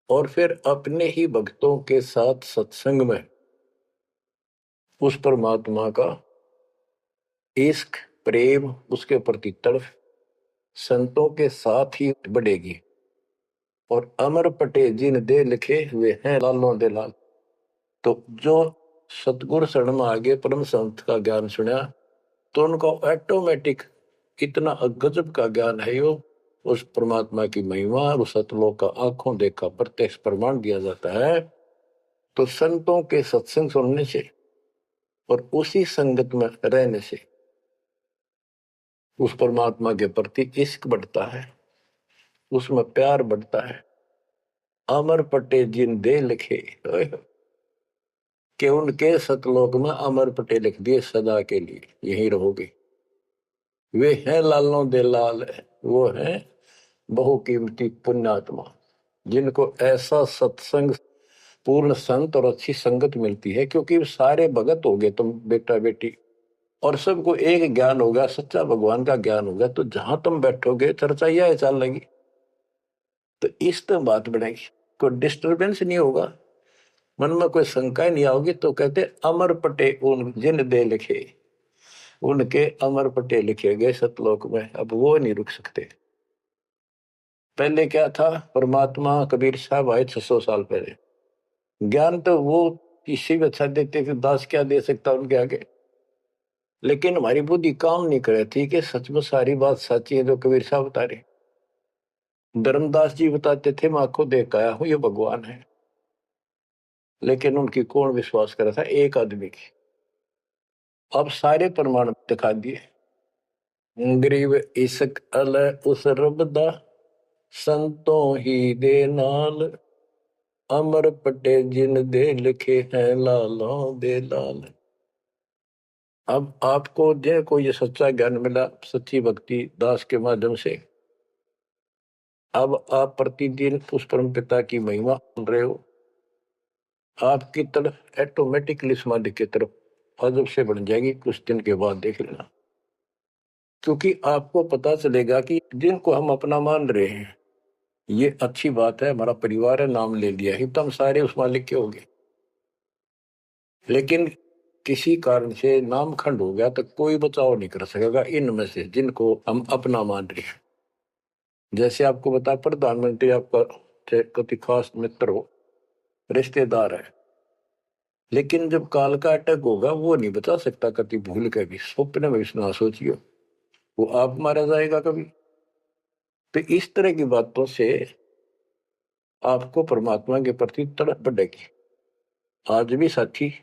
और फिर अपने ही भक्तों के साथ सत्संग में उस परमात्मा का इश्क प्रेम, उसके प्रति तड़प संतों के साथ ही बढ़ेगी। और अमर पटे जिन दे लिखे हुए हैं लालों दे लाल। तो जो सतगुरु शरण में आगे परम संत का ज्ञान सुना, तो उनको ऑटोमेटिक इतना गजब का ज्ञान है, यो उस परमात्मा की महिमा, उस सतलोक का आंखों देखा प्रत्यक्ष प्रमाण दिया जाता है। तो संतों के सत्संग सुनने से और उसी संगत में रहने से उस परमात्मा के प्रति इश्क बढ़ता है, उसमें प्यार बढ़ता है। अमर पटे जिन दे लिखे, कि उनके सतलोक में अमर पटे लिख दिए, सदा के लिए यही रहोगे। वे हैं लालों दे लाल, वो हैं बहुकीमती पुण्यात्मा, जिनको ऐसा सत्संग पूर्ण संत और अच्छी संगत मिलती है। क्योंकि सारे भगत हो गए तुम बेटा बेटी, और सबको एक ज्ञान होगा, सच्चा भगवान का ज्ञान होगा, तो जहां तुम बैठोगे चर्चा यह चल लगी, तो इस तो बात बनेगी, कोई डिस्टरबेंस नहीं होगा, मन में कोई शंका नहीं आओगी। तो कहते अमर पटे उन जिन दे लिखे, उनके अमर पटे लिखे गए सतलोक में, अब वो नहीं रुक सकते। पहले क्या था, परमात्मा कबीर साहब आए 600 साल पहले, ज्ञान तो वो किसी भी अच्छा देते थे, दास क्या दे सकता उनके आगे। लेकिन हमारी बुद्धि काम नहीं करे थी कि सच में सारी बात सच्ची है जो कबीर साहब बता रहे। धर्मदास जी बताते थे मैं आंखों देख आया हूं ये भगवान है, लेकिन उनकी कौन विश्वास करा था, एक आदमी की। अब सारे प्रमाण दिखा दिए। गरीब इश्क अल उस रब दा, संतों ही दे नाल, अमर पटे जिन दे लिखे हैं लालों दे लाल। अब आपको जिनको ये सच्चा ज्ञान मिला सच्ची भक्ति दास के माध्यम से, अब आप प्रतिदिन उस परम पिता की महिमा सुन रहे हो, आपकी तरफ ऑटोमेटिकली समाधि की तरफ अजब से बढ़ जाएगी। कुछ दिन के बाद देख लेना, क्योंकि आपको पता चलेगा कि जिनको हम अपना मान रहे हैं ये अच्छी बात है, हमारा परिवार है, नाम ले लिया ही तो हम सारे उस मालिक के हो गए। लेकिन किसी कारण से नाम खंड हो गया तो कोई बचाव नहीं कर सकेगा इनमें से जिनको हम अपना मान रहे हैं। जैसे आपको बता, प्रधानमंत्री आपका कति खास मित्र हो, रिश्तेदार है, लेकिन जब काल का अटैक होगा वो नहीं बचा सकता कति भूल के भी, स्वप्न में भी ना सोचियो, वो आप मारा जाएगा कभी। तो इस तरह की बातों से आपको परमात्मा के प्रति तड़प बढ़ेगी। आज भी साथी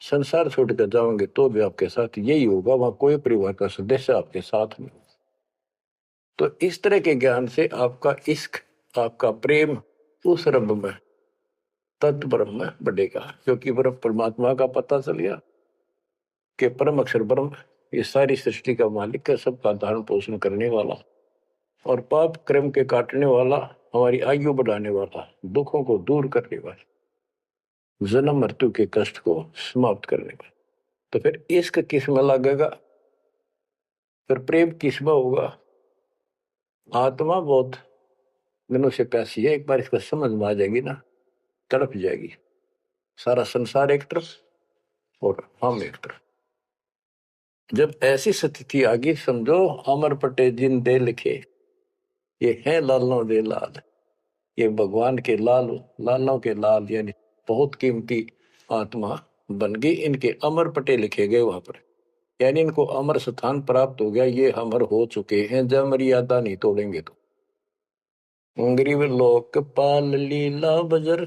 संसार छोड़कर जाओगे तो भी आपके साथ यही होगा, वहां कोई परिवार का सदस्य आपके साथ नहीं। तो इस तरह के ज्ञान से आपका इश्क, आपका प्रेम उस रब में, तत्व ब्रह्म में बढ़ेगा, क्योंकि ब्रह्म परमात्मा का पता चल गया कि परम अक्षर ब्रह्म ये सारी सृष्टि का मालिक है, सबका धारण पोषण करने वाला और पाप क्रम के काटने वाला, हमारी आयु बढ़ाने वाला, दुखों को दूर करने वाला, जन्म मृत्यु के कष्ट को समाप्त करने वाला। तो फिर इश्क किसमें लगेगा, फिर प्रेम किसमें होगा। आत्मा बहुत दिनों से प्यासी है, एक बार इसको समझ में आ जाएगी ना, तड़प जाएगी। सारा संसार एक तरफ और हम एक तरफ। जब ऐसी स्थिति आ गई, समझो अमर पटे जिन दे लिखे, ये है लालों दे लाल, ये भगवान के लाल, लालों के लाल, यानी बहुत कीमती आत्मा बन गई, इनके अमर पटे लिखे गए वहां पर, यानी इनको अमर स्थान प्राप्त हो गया, ये अमर हो चुके हैं, जब मर्यादा नहीं तोड़ेंगे तो। गरीब लोक पाल लीला बजर,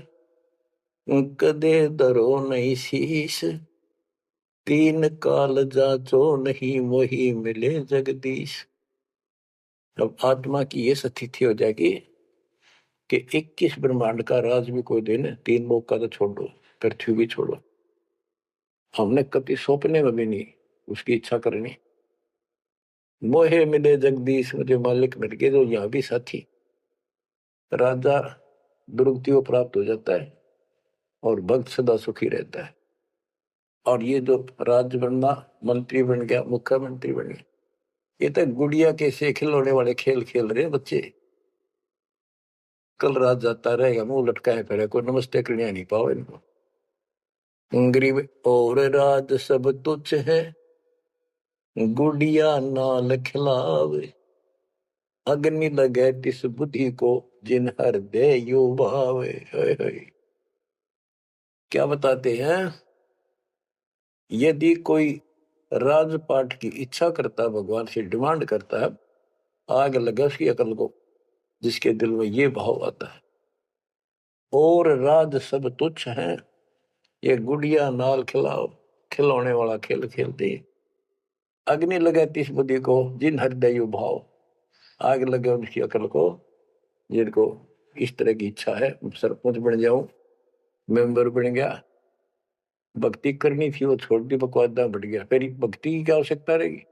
कदे दरो नहीं शीश, तीन काल जाचो नहीं वही मिले जगदीश। अब आत्मा की ये स्थिति हो जाएगी कि 21 ब्रह्मांड का राज भी कोई देने, तीन लोग का तो छोड़ो, पृथ्वी भी छोड़ो, हमने कभी सौंपने में भी नहीं उसकी इच्छा करनी। मोहे मिले जगदीश, मुझे मालिक मिल गए, जो यहाँ भी साथी, राजा दुर्गति को प्राप्त हो जाता है और भक्त सदा सुखी रहता है। और ये जो राज्य बनना, मंत्री बन गया, मुख्यमंत्री बन गया, ये तो गुड़िया के से खिलौने वाले खेल खेल रहे बच्चे। कल रात जाता रहेगा, मुंह लटकाए फिरे, कोई नमस्ते करने नहीं पाओ इनको। गरीब और राज सब तुच्छ है, गुड़िया नाल खिलावे, अग्नि लगे तिस बुद्धि को, जिन हृदय यू भावे। क्या बताते हैं, यदि कोई राजपाट की इच्छा करता है, भगवान से डिमांड करता है, आग लगे उसकी अकल को, जिसके दिल में ये भाव आता है, और राज सब तुच्छ हैं, ये गुड़िया नाल खिलाओ, खिलौने वाला खेल खेलते, अग्नि लगे तिस बुद्धि को, जिन हृदय भाव, आग लगे उनकी अकल को, जिनको इस तरह की इच्छा है, सरपंच बन जाऊं, मेंबर बन गया, भक्ति करनी थी वो छोड़ दी, बकवादा बढ़ गया, फिर भक्ति की क्या आवश्यकता रहेगी।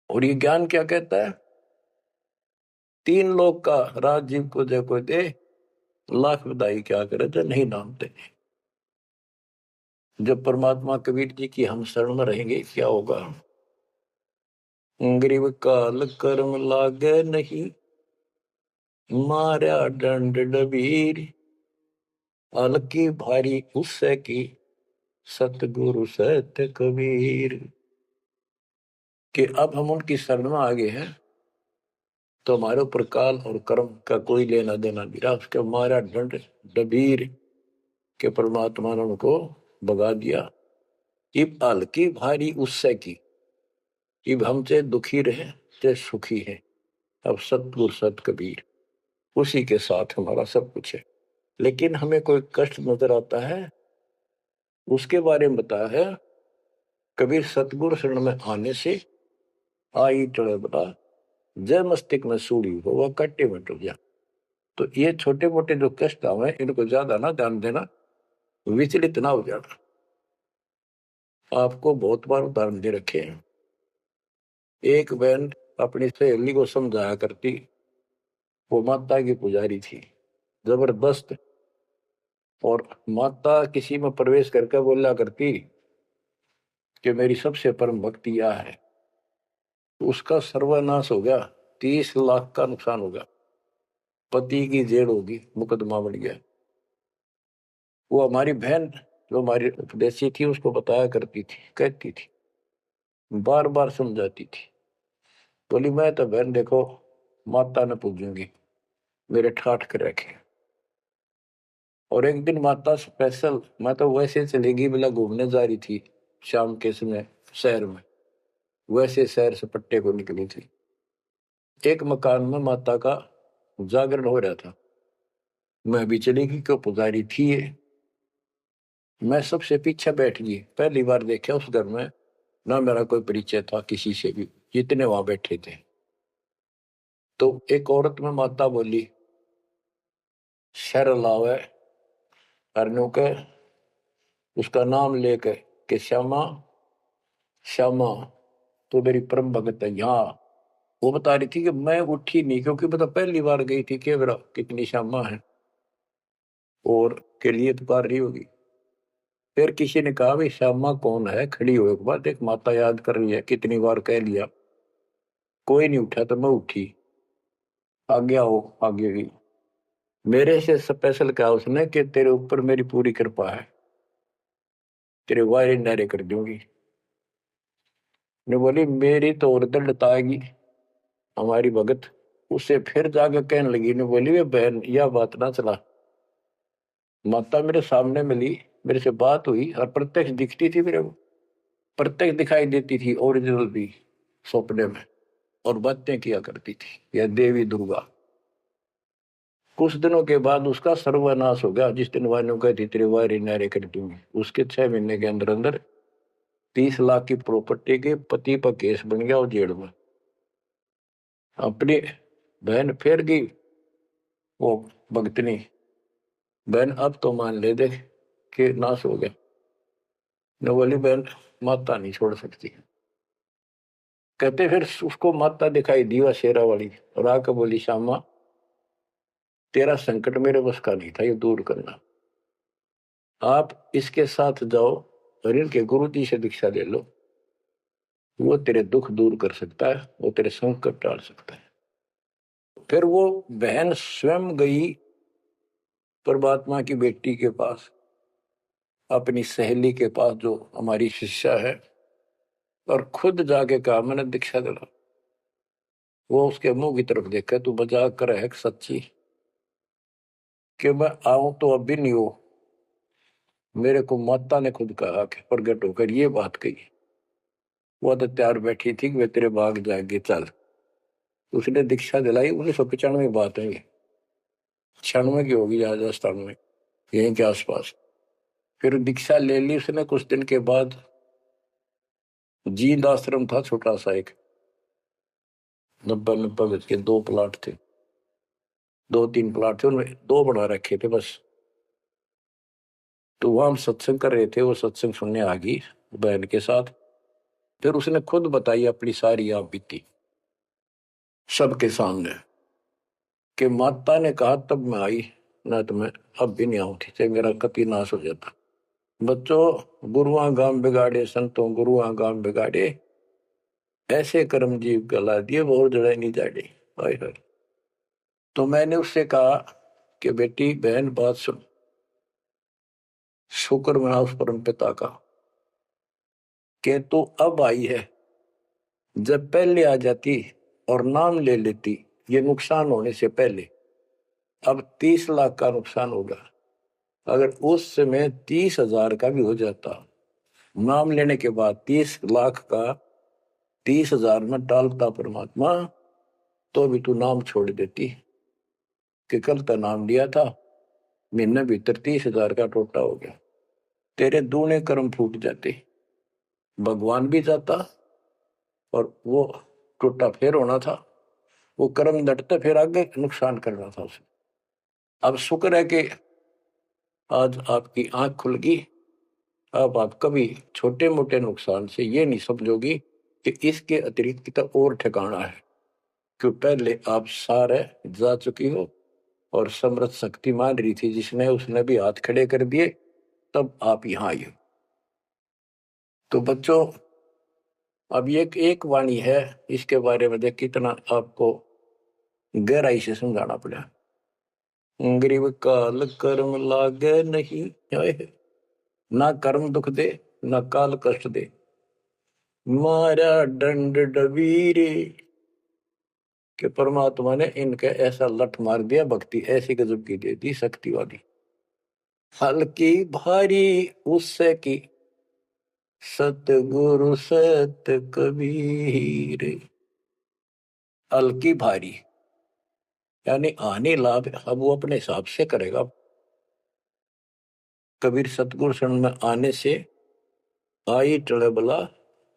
और ये ज्ञान क्या कहता है, तीन लोग का राज जीव को जो कोई दे, लाख बधाई क्या करे जो नहीं नामते। जब परमात्मा कबीर जी की हम शरण में रहेंगे क्या होगा, गरीब काल कर्म लागे नहीं, मारा दंड डबीर, अलकी भारी उससे की, सतगुरु सत्य कबीर। कि अब हम उनकी शरण में आ गए हैं, तो हमारे ऊपर काल और कर्म का कोई लेना देना नहीं रहा, उसके मारा दंड डबीर के परमात्मा ने उनको भगा दिया। इब हल्की भारी उससे की, इब हम चाहे दुखी रहे चाहे सुखी है, अब सतगुरु सत कबीर, उसी के साथ हमारा सब कुछ है। लेकिन हमें कोई कष्ट नजर आता है, उसके बारे में बताया है कबीर, सतगुरु शरण में आने से आई चढ़े बता, जय मस्तिष्क में सूड़ी हो वह कट्टे में टूट जा। तो ये छोटे मोटे जो कष्ट आवे, इनको ज्यादा ना ध्यान देना, विचलित ना हो जाना। आपको बहुत बार उदाहरण दे रखे हैं। एक बहन अपनी सहेली को समझाया करती, वो माता की पुजारी थी जबरदस्त, और माता किसी में प्रवेश करके बोला करती कि मेरी सबसे परम भक्ति यह है, उसका सर्वनाश हो गया, 30 लाख का नुकसान हो गया, पति की जेल होगी, मुकदमा बन गया। वो हमारी बहन जो हमारी उपदेशी थी उसको बताया करती थी, कहती थी, बार बार समझाती थी, बोली मैं तो बहन देखो माता ने पूजूंगी, मेरे ठाठ कर रखे। और एक दिन माता स्पेशल, मैं तो वैसे चलेगी बिला घूमने जा रही थी शाम के समय शहर में, वैसे शहर से पट्टे को निकली थी, एक मकान में माता का जागरण हो रहा था, मैं भी चली गई, क्यों पुजारी थी ये। मैं सबसे पीछे बैठ गई, पहली बार देखा उस घर में, ना मेरा कोई परिचय था किसी से भी, जितने वहां बैठे थे। तो एक औरत में माता बोली, शर लावे हरनों के, उसका नाम लेके कि श्यामा श्यामा तो मेरी परम भगत है यहाँ। वो बता रही थी कि मैं उठी नहीं, क्योंकि बता पहली बार गई थी कि मेरा कितनी श्यामा है और के लिए पुकार रही होगी। फिर किसी ने कहा भाई श्यामा कौन है, खड़ी हुए के बाद एक माता याद कर रही है, कितनी बार कह लिया, कोई नहीं उठा तो मैं उठी, आगे आओ आगे गई। मेरे से स्पेशल कहा उसने कि तेरे ऊपर मेरी पूरी कृपा है, तेरे वायरे नारे कर दूंगी। ने बोली मेरी तो और दिल लताएगी हमारी भगत। उससे फिर जाके कहने लगी, ने बोली वे बहन यह बात ना चला, माता मेरे सामने मिली, मेरे से बात हुई और प्रत्यक्ष दिखती थी मेरे को, प्रत्यक्ष दिखाई देती थी ओरिजिनल भी सपने में, और बातें किया करती थी यह देवी दुर्गा। कुछ दिनों के बाद उसका सर्वनाश हो गया, जिस दिन वायु कहती तेरे वायरे नारे कर दूंगी, उसके 6 महीने के अंदर अंदर 30 लाख की प्रॉपर्टी के पति पर केस बन गया और जेल में। अपनी बहन फिर गई वो भगतनी, बहन अब तो मान ले दे कि नाश हो गया। न बोली बहन माता नहीं छोड़ सकती। कहते फिर उसको माता दिखाई दी वह शेरा वाली, और आकर बोली श्यामा तेरा संकट मेरे बस का नहीं था ये दूर करना, आप इसके साथ जाओ और इनके गुरु जी से दीक्षा ले लो, वो तेरे दुख दूर कर सकता है, वो तेरे संकट टाल सकता है। फिर वो बहन स्वयं गई परमात्मा की बेटी के पास, अपनी सहेली के पास जो हमारी शिष्या है, और खुद जाके कहा मैंने दीक्षा दिला। वो उसके मुंह की तरफ देखा, तू मजाक कर है सच्ची कि मैं आऊं तो अब भी नहीं हो, मेरे को माता ने खुद कहा कि प्रगट होकर ये बात कही। वो तो तैयार बैठी थी कि वे तेरे भाग जाएंगे चल। उसने दीक्षा दिलाई, 1995 बात है ये, 96 की होगी राजस्थान में यहीं के आसपास। फिर दीक्षा ले ली उसने। कुछ दिन के बाद जींद आश्रम था छोटा सा एक, 90 गज के 2 प्लाट थे, 2-3 प्लाट थे, उनमें 2 बना रखे थे बस। तो वहां हम सत्संग कर रहे थे, वो सत्संग सुनने आ गई बहन के साथ। फिर उसने खुद बताई अपनी सारी आप बीती सबके सामने, कि माता ने कहा तब मैं आई, ना तो मैं अब भी नहीं आऊंगी, चाहे मेरा कति नाश हो जाता। बच्चों गुरुआ गांव बिगाड़े संतों गुरुआ गांव बिगाड़े, ऐसे कर्म जीव गला दिए वो जड़े नहीं जाड़े। हाय हाय। तो मैंने उससे कहा कि बेटी बहन बात सुन, शुक्र मना उस परम पिता का कि तू अब आई है, जब पहले आ जाती और नाम ले लेती ये नुकसान होने से पहले, अब 30 लाख का नुकसान होगा। अगर उस समय 30,000 का भी हो जाता, नाम लेने के बाद 30 लाख का 30,000 में डालता परमात्मा, तो भी तू नाम छोड़ देती कि कल का नाम लिया था, महीने भीतर 30,000 का टोटा हो गया, तेरे दूने कर्म फूट जाते, भगवान भी जाता और वो टोटा फिर होना था, वो कर्म डटते फिर आगे नुकसान करना था उसे। अब शुक्र है कि आज आपकी आंख खुल गई। अब आप कभी छोटे मोटे नुकसान से ये नहीं समझोगी कि इसके अतिरिक्त कितना और ठिकाना है, क्यों पहले आप सारे जा चुकी हो और समृद्ध शक्ति मान रही थी जिसने, उसने भी हाथ खड़े कर दिए, तब आप यहां आई हो। तो बच्चों अब ये एक वाणी है, इसके बारे में देख कितना आपको गहराई से समझाना पड़ा। गरीब काल कर्म लागे नहीं, ना कर्म दुख दे ना काल कष्ट दे, मारा दंड डबीरे, कि परमात्मा ने इनके ऐसा लठ मार दिया, भक्ति ऐसी गजब की दे दी शक्ति वाली। हल्की भारी उससे की सतगुरु सत कबीर। हल्की भारी यानी आने लाभ अब वो अपने हिसाब से करेगा। कबीर सतगुरु शरण में आने से आई टले बला,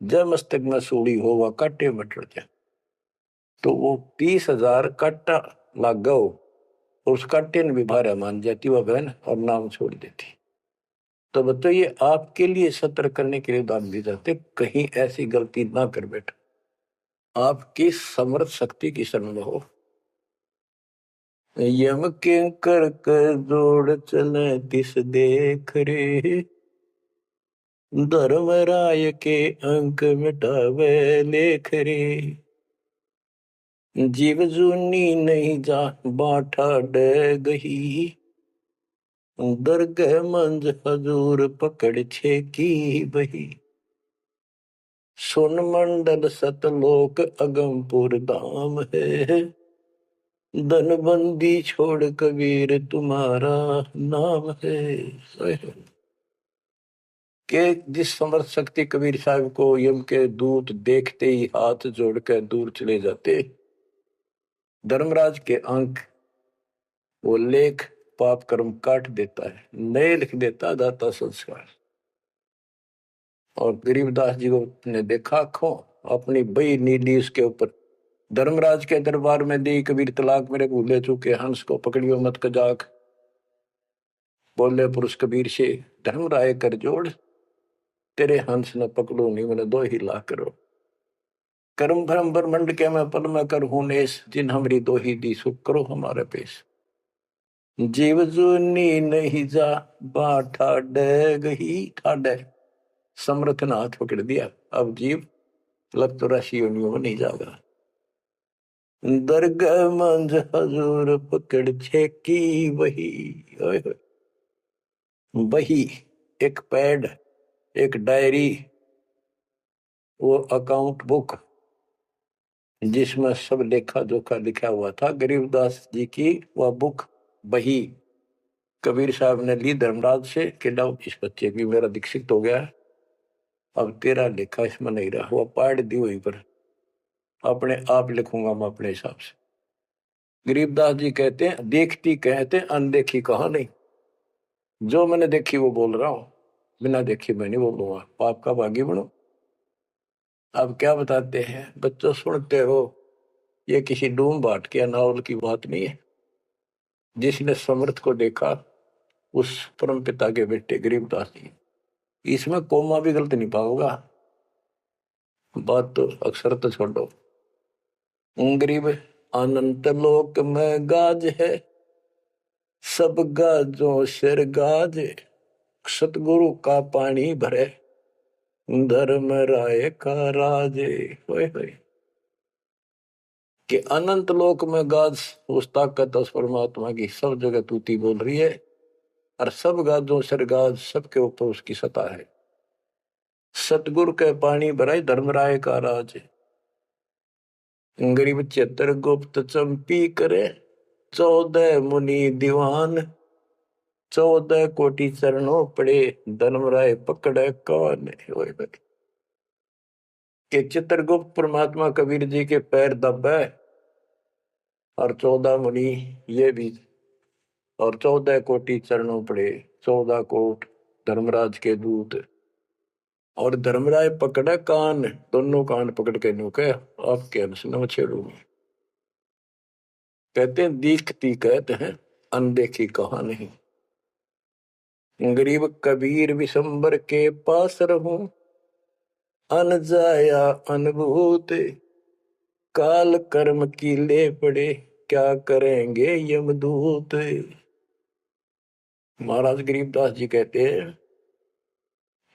जय मस्तक में सूड़ी हो वह काटे में टल जाए। तो वो 30,000 काटा लाग गो, और उसका टिन भी भारा मान जाती वह बहन और नाम छोड़ देती। तो बताइए आपके लिए सत्र करने के लिए दान दिए जाते, कहीं ऐसी गलती ना कर बेटा, आपकी समर्थ शक्ति की शरण में हो। यम के कर कर जोड़ चले तिस देख रे, धर्मराय के अंक मिटावे लेख रे, जीव जूनी नहीं जा बाठा डे गही, दरगह मंज हजूर पकड़ छे की बही, सुन मंडल सतलोक अगमपुर धाम है, धनबंदी छोड़ कबीर तुम्हारा नाम है। के जिस समर्थ शक्ति कबीर साहब को यम के दूत देखते ही हाथ जोड़कर दूर चले जाते, धर्मराज के अंक वो लेख पाप कर्म काट देता है, नए लिख देता दाता संस्कार। और गरीबदास जी को ने देखा खो अपनी बई नीली उसके ऊपर, धर्मराज के दरबार में दी कबीर तलाक मेरे भूले चुके, हंस को पकड़ियो मत कजाक, बोले पुरुष कबीर से धर्मराय कर जोड़, तेरे हंस न पकड़ो नहीं मैंने दो ही ला करो, कर्म भ्रम ब्रह्मंड के मैं पल में कर हूं नेस, जिन हमरी दो ही दी सुख करो हमारे पेश, जीव जूनी नहीं जा बाठा डग ही ठाडे, समर्थ ने हाथ पकड़ दिया, अब जीव लग तो राशि योनियों में नहीं जाएगा, दरगाह मंज हजूर पकड़ छे की वही, वही एक पैड, एक डायरी, वो अकाउंट बुक जिसमें सब लेखा जोखा लिखा हुआ था, गरीबदास जी की वह बुक बही कबीर साहब ने ली धर्मराज से कि लाओ इस बच्चे की मेरा दीक्षित हो गया, अब तेरा लेखा इसमें नहीं रहा, वो पाड़ दी वहीं पर, अपने आप लिखूंगा मैं अपने हिसाब से। गरीबदास जी कहते हैं देखती कहते अनदेखी कहा नहीं, जो मैंने देखी वो बोल रहा हूं, बिना देखी मैं नहीं बोलूंगा, पाप का भागी बनो। अब क्या बताते हैं बच्चों, सुनते हो, ये किसी डूम बाट के नावल की बात नहीं है, जिसने समर्थ को देखा उस परम पिता के बेटे गरीबदास जी, इसमें कोमा भी गलत नहीं पाओगा, बात तो अक्षर तो छोड़ो। गरीब अनंत लोक में गाज है, सब गाजों सिर गाज, सतगुरु का पानी भरे, धर्म राय का राजे, होए होए कि अनंत लोक में गाज उस ताकत उस परमात्मा की सब जगह तूती बोल रही है, और सब गाजों सिर गाज, सबके ऊपर उसकी सत्ता है, सतगुरु के पानी भराई धर्मराय का राज, गरीब चतर गुप्त चंपी करे, 14 मुनि दीवान, 14 कोटि चरणों पड़े, धर्मराय पकड़े कौन, कि चित्रगुप्त परमात्मा कबीर जी के पैर दबे, और 14 मुनि ये भी, और 14 कोटि चरणों पड़े, 14 कोट धर्मराज के दूत, और धर्मराय पकड़े कान, दोनों कान पकड़ के न्यू के आपके अंश न छेड़ूंगी। कहते हैं दीखती कहते हैं अनदेखी कहा नहीं, गरीब कबीर विशंबर के पास रहूं, अन जाया अनुभूत, काल कर्म की ले पड़े, क्या करेंगे यमदूत। महाराज गरीबदास जी कहते हैं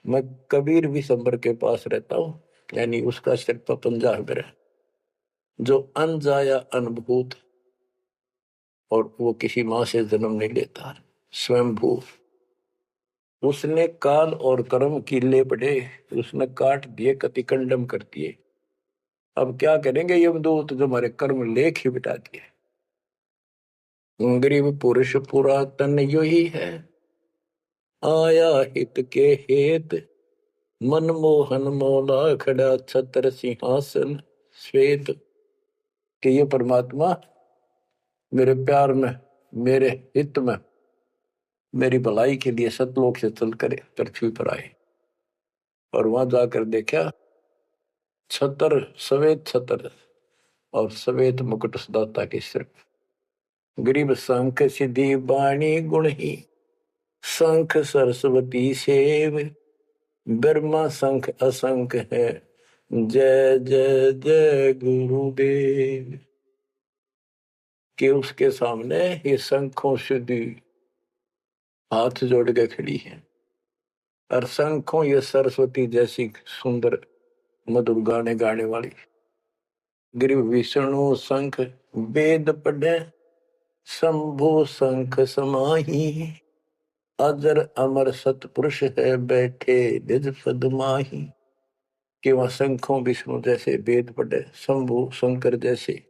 मैं कबीर विशंबर के पास रहता हूं, यानी उसका सिर पर पंजा है मेरा, जो अन जाया अनुभूत, और वो किसी माँ से जन्म नहीं लेता, स्वयंभू, उसने काल और कर्म की ले पड़े, उसने काट दिए, कतिकंडम कर दिए, अब क्या करेंगे यमदूत, जो हमारे कर्म लेख ही बिटा दिए। गरीब पुरुष पुरातन यो ही है, आया हित के हेत, मनमोहन मौला खड़ा छत्र सिंहासन श्वेत, कि ये परमात्मा मेरे प्यार में, मेरे हित में, मेरी भलाई के लिए सतलोक से चल कर पृथ्वी पर आए, और वहां जाकर देखा छतर, सवेत छतर और सवेत मुकुट दाता के सिर, गरीब शंख सिद्धि बाणी गुण ही, शंख सरस्वती सेव, ब्रह्मा शंख असंख है, जय जय जय गुरुदेव। कि उसके सामने ये शंखों सिद्धि हाथ जोड़ के खड़ी है, और शंखों ये सरस्वती जैसी सुंदर मधुर गाने गाने वाली। गिरि विष्णु शंख वेद पढ़े, शंभु शंख समाही, अजर अमर सतपुरुष है बैठे निज पद माही। कि वह शंखों विष्णु जैसे वेद पढ़े, शंभु शंकर जैसे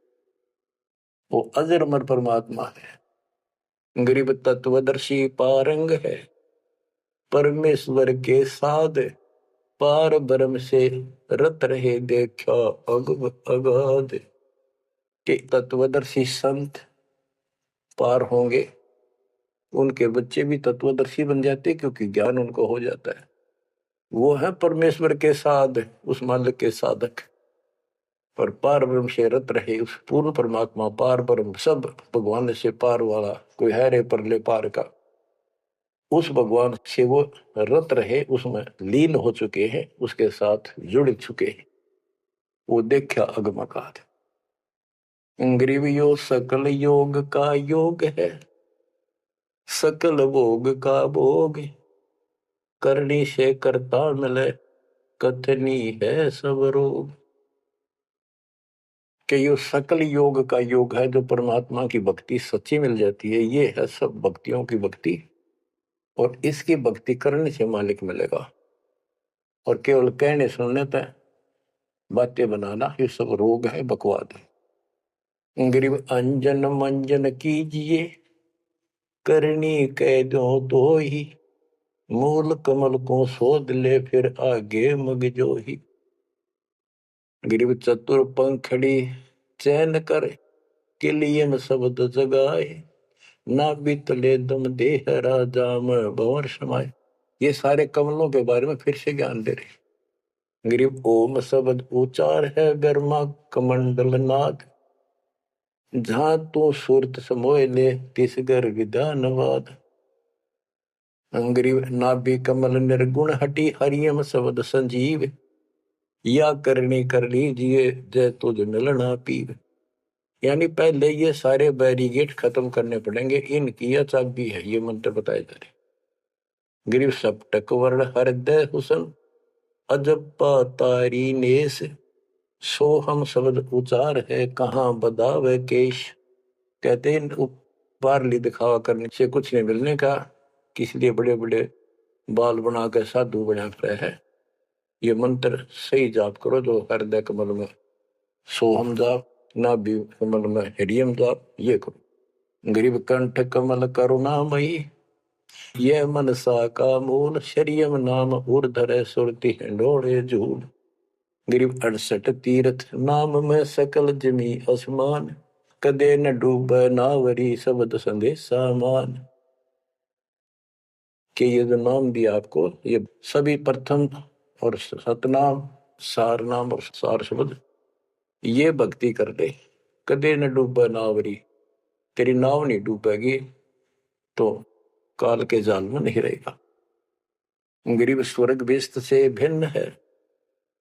वो अजर अमर परमात्मा है। गरीब तत्वदर्शी पारंग है, परमेश्वर के साध, पार ब्रह्म से रत रहे देखा अगाध। के तत्वदर्शी संत पार होंगे, उनके बच्चे भी तत्वदर्शी बन जाते, क्योंकि ज्ञान उनको हो जाता है। वो है परमेश्वर के साध, उस मालिक के साधक। पर पार ब्रह्म से रत रहे, उस पूर्ण परमात्मा पार ब्रह्म सब भगवान से पार वाला कोई है रे परले पार का, उस भगवान से वो रत रहे, उसमें लीन हो चुके हैं, उसके साथ जुड़ चुके हैं। वो देखा अगमकाद। ग्रीव योग सकल योग का योग है, सकल भोग का भोग, करनी से करता मिले, कथनी है सब रोग। कि यो सकल योग का योग है, जो परमात्मा की भक्ति सच्ची मिल जाती है, ये है सब भक्तियों की भक्ति। और इसकी भक्ति करने से मालिक मिलेगा, और केवल कहने सुनने तक बातें बनाना ये सब रोग है, बकवाद है। गरीब अंजन मंजन कीजिए, करनी कह दो तो ही, मूल कमल को शोध ले फिर आगे मग जो ही। गरीब चतुर पंखड़ी चैन कर, किलियन शब्द जगाए, ना बीतले दम देह राजा में भंवर समाये। ये सारे कमलों के बारे में फिर से ज्ञान दे रहे। गरीब ओम शब्द उचार है, गर्मा कमंडल नाद, जहां तू सूरत समोय ले तिस घर विधानवाद। गरीब नाभि कमल निर्गुण हटी, हरियम शब्द संजीव, या करनी कर लीजिए जय तुझ मिलना पीव। यानी पहले ये सारे बैरिगेट खत्म करने पड़ेंगे, इनकी यह चाबी है, ये मंत्र बताए जा रहे। गिरिव सप्तक वर्ण हृदय हुसन, अजप्पा तारी नेस, सोहम शब्द उचार है, कहाँ बदावे केश। कहते हैं बारली दिखावा करने से कुछ नहीं मिलने का, इसलिए बड़े बड़े बाल बना के साधु बना रहे हैं। ये मंत्र सही जाप करो, जो हृदय कमल में सोहम जाप, नाभि कमल में हरियम जाप, ये करो। गरीब कंठ कमल करुणामयी, ये मनसा का मूल, शरियम नाम ऊर्धर सुरति हिंडोड़े झूल। गरीब 68 तीर्थ नाम में सकल जमी आसमान, कदे न डूब नावरी शब्द संदेशा मान। कि ये जो नाम दिया आपको, ये सभी प्रथम और सतनाम, सार नाम और सार शब्द, ये भक्ति कर ले, कदे न डूबा नावरी, तेरी नाव नहीं डूबेगी तो काल के जाल में नहीं रहेगा। गरीब स्वर्ग बेस्त से भिन्न है,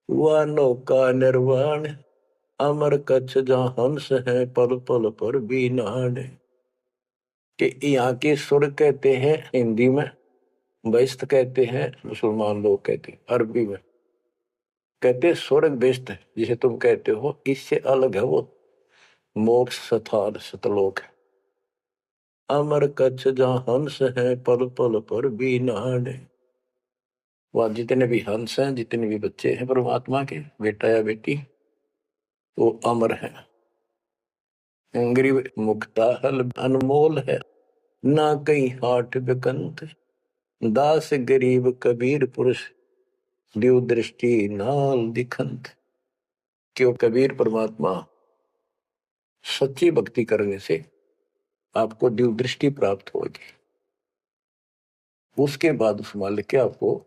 वह नौका निर्वाण, अमर कच्छ जहां हंस है, पल पल पर भी नाण। कि यहाँ के स्वर्ग कहते हैं हिंदी में, बेस्त कहते हैं मुसलमान लोग कहते हैं अरबी में, कहते स्वर्ग बेस्त है जिसे तुम कहते हो, इससे अलग है वो मोक्ष स्थान सतलोक है। अमर कच्छ जहां हंस है, पल पल पर भी नाण। वहां जितने भी हंस हैं, जितने भी बच्चे हैं परमात्मा के, बेटा या बेटी, वो अमर है। गरीब मुक्ता हल अनमोल है, ना कहीं हाट बिकंत, दास गरीब कबीर पुरुष, दिव दृष्टि नाल दिखंत। क्यों कबीर परमात्मा सच्ची भक्ति करने से आपको दिव दृष्टि प्राप्त होगी। उसके बाद उस मालिक के आपको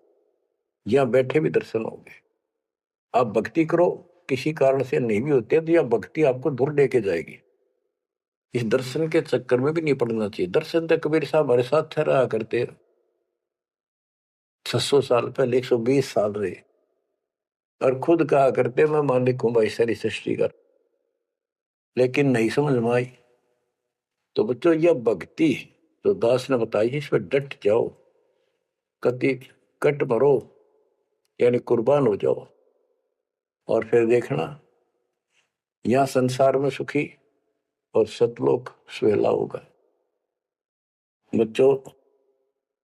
यहां बैठे भी दर्शन होंगे। आप भक्ति करो, किसी कारण से नहीं भी होते तो यह भक्ति आपको दूर लेके जाएगी। इस दर्शन के चक्कर में भी नहीं पड़ना चाहिए। दर्शन तो कबीर साहब हमारे साथ रहा करते, 600 साल पहले, 120 साल रहे, और खुद कहा करते मैं मालिक हूं भाई सारी सृष्टि का। लेकिन नहीं समझ में आई। तो बच्चों यह भक्ति तो दास ने बताई, इस पर डट जाओ, कति कट मरो, यानी कुर्बान हो जाओ, और फिर देखना यहां संसार में सुखी और सतलोक सुहेला होगा। बच्चों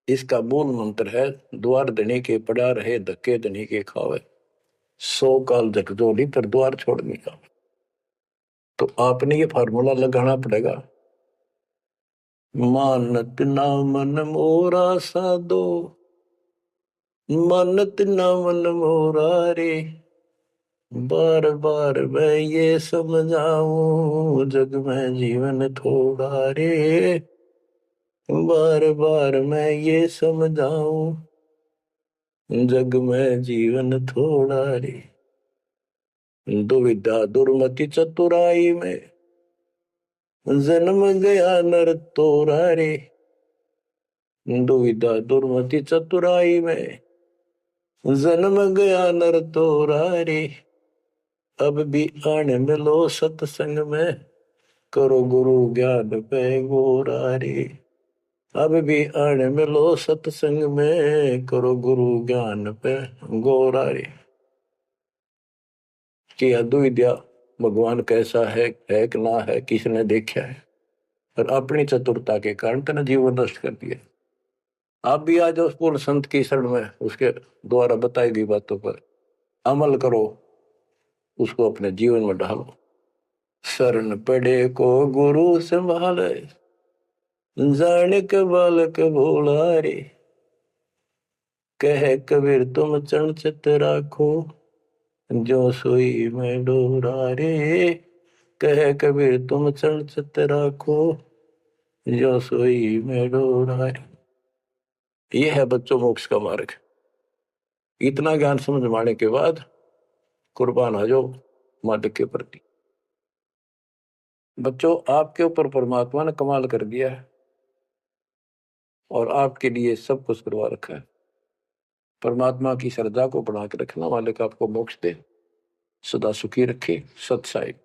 इसका मूल मंत्र है, द्वार धनी के पड़ा रहे, धक्के धनी के खावे, 100 काल झकझोली तर द्वार छोड़ने का। तो आपने ये फार्मूला लगाना पड़ेगा, मानत ना मन मोरा साधो, मानत ना मन मोरा रे, बार बार मैं ये समझाऊं, जग में जीवन थोड़ा रे, बार बार मैं ये समझाऊं, जग में जीवन थोड़ा रे। दुविधा दुर्मति चतुराई में, जन्म गया नर तोरा रे, दुविधा दुर्मति चतुराई में, जन्म गया नर तोरा रे, अब भी आने मिलो सत्संग में, करो गुरु ज्ञान पे गोरा रे, अब भी आने मिलो सत्संग में, करो गुरु ज्ञान पे गोरा रे। कि अद्विद्या भगवान कैसा है कि ना है, किसने देखा है, और अपनी चतुरता के कारण तेने जीवन नष्ट कर दिया। आप भी आज उस पूर्ण संत की शरण में, उसके द्वारा बताई गई बातों पर अमल करो, उसको अपने जीवन में ढालो। शरण पड़े को गुरु संभाले, जाने के बालक भोला रे, कह कबीर तुम चरण चित राखो, जो सोई में डोरा रे, कह कबीर तुम चरण चित राखो, जो सोई में डोरा रे। ये है बच्चों मोक्ष का मार्ग। इतना ज्ञान समझ में आने के बाद कुर्बान हो जाओ मालिक के प्रति। बच्चों आपके ऊपर परमात्मा ने कमाल कर दिया है और आपके लिए सब कुछ करवा रखा है। परमात्मा की श्रद्धा को बढ़ा के रखना, मालिक आपको मोक्ष दे, सदा सुखी रखे। सत साहिब।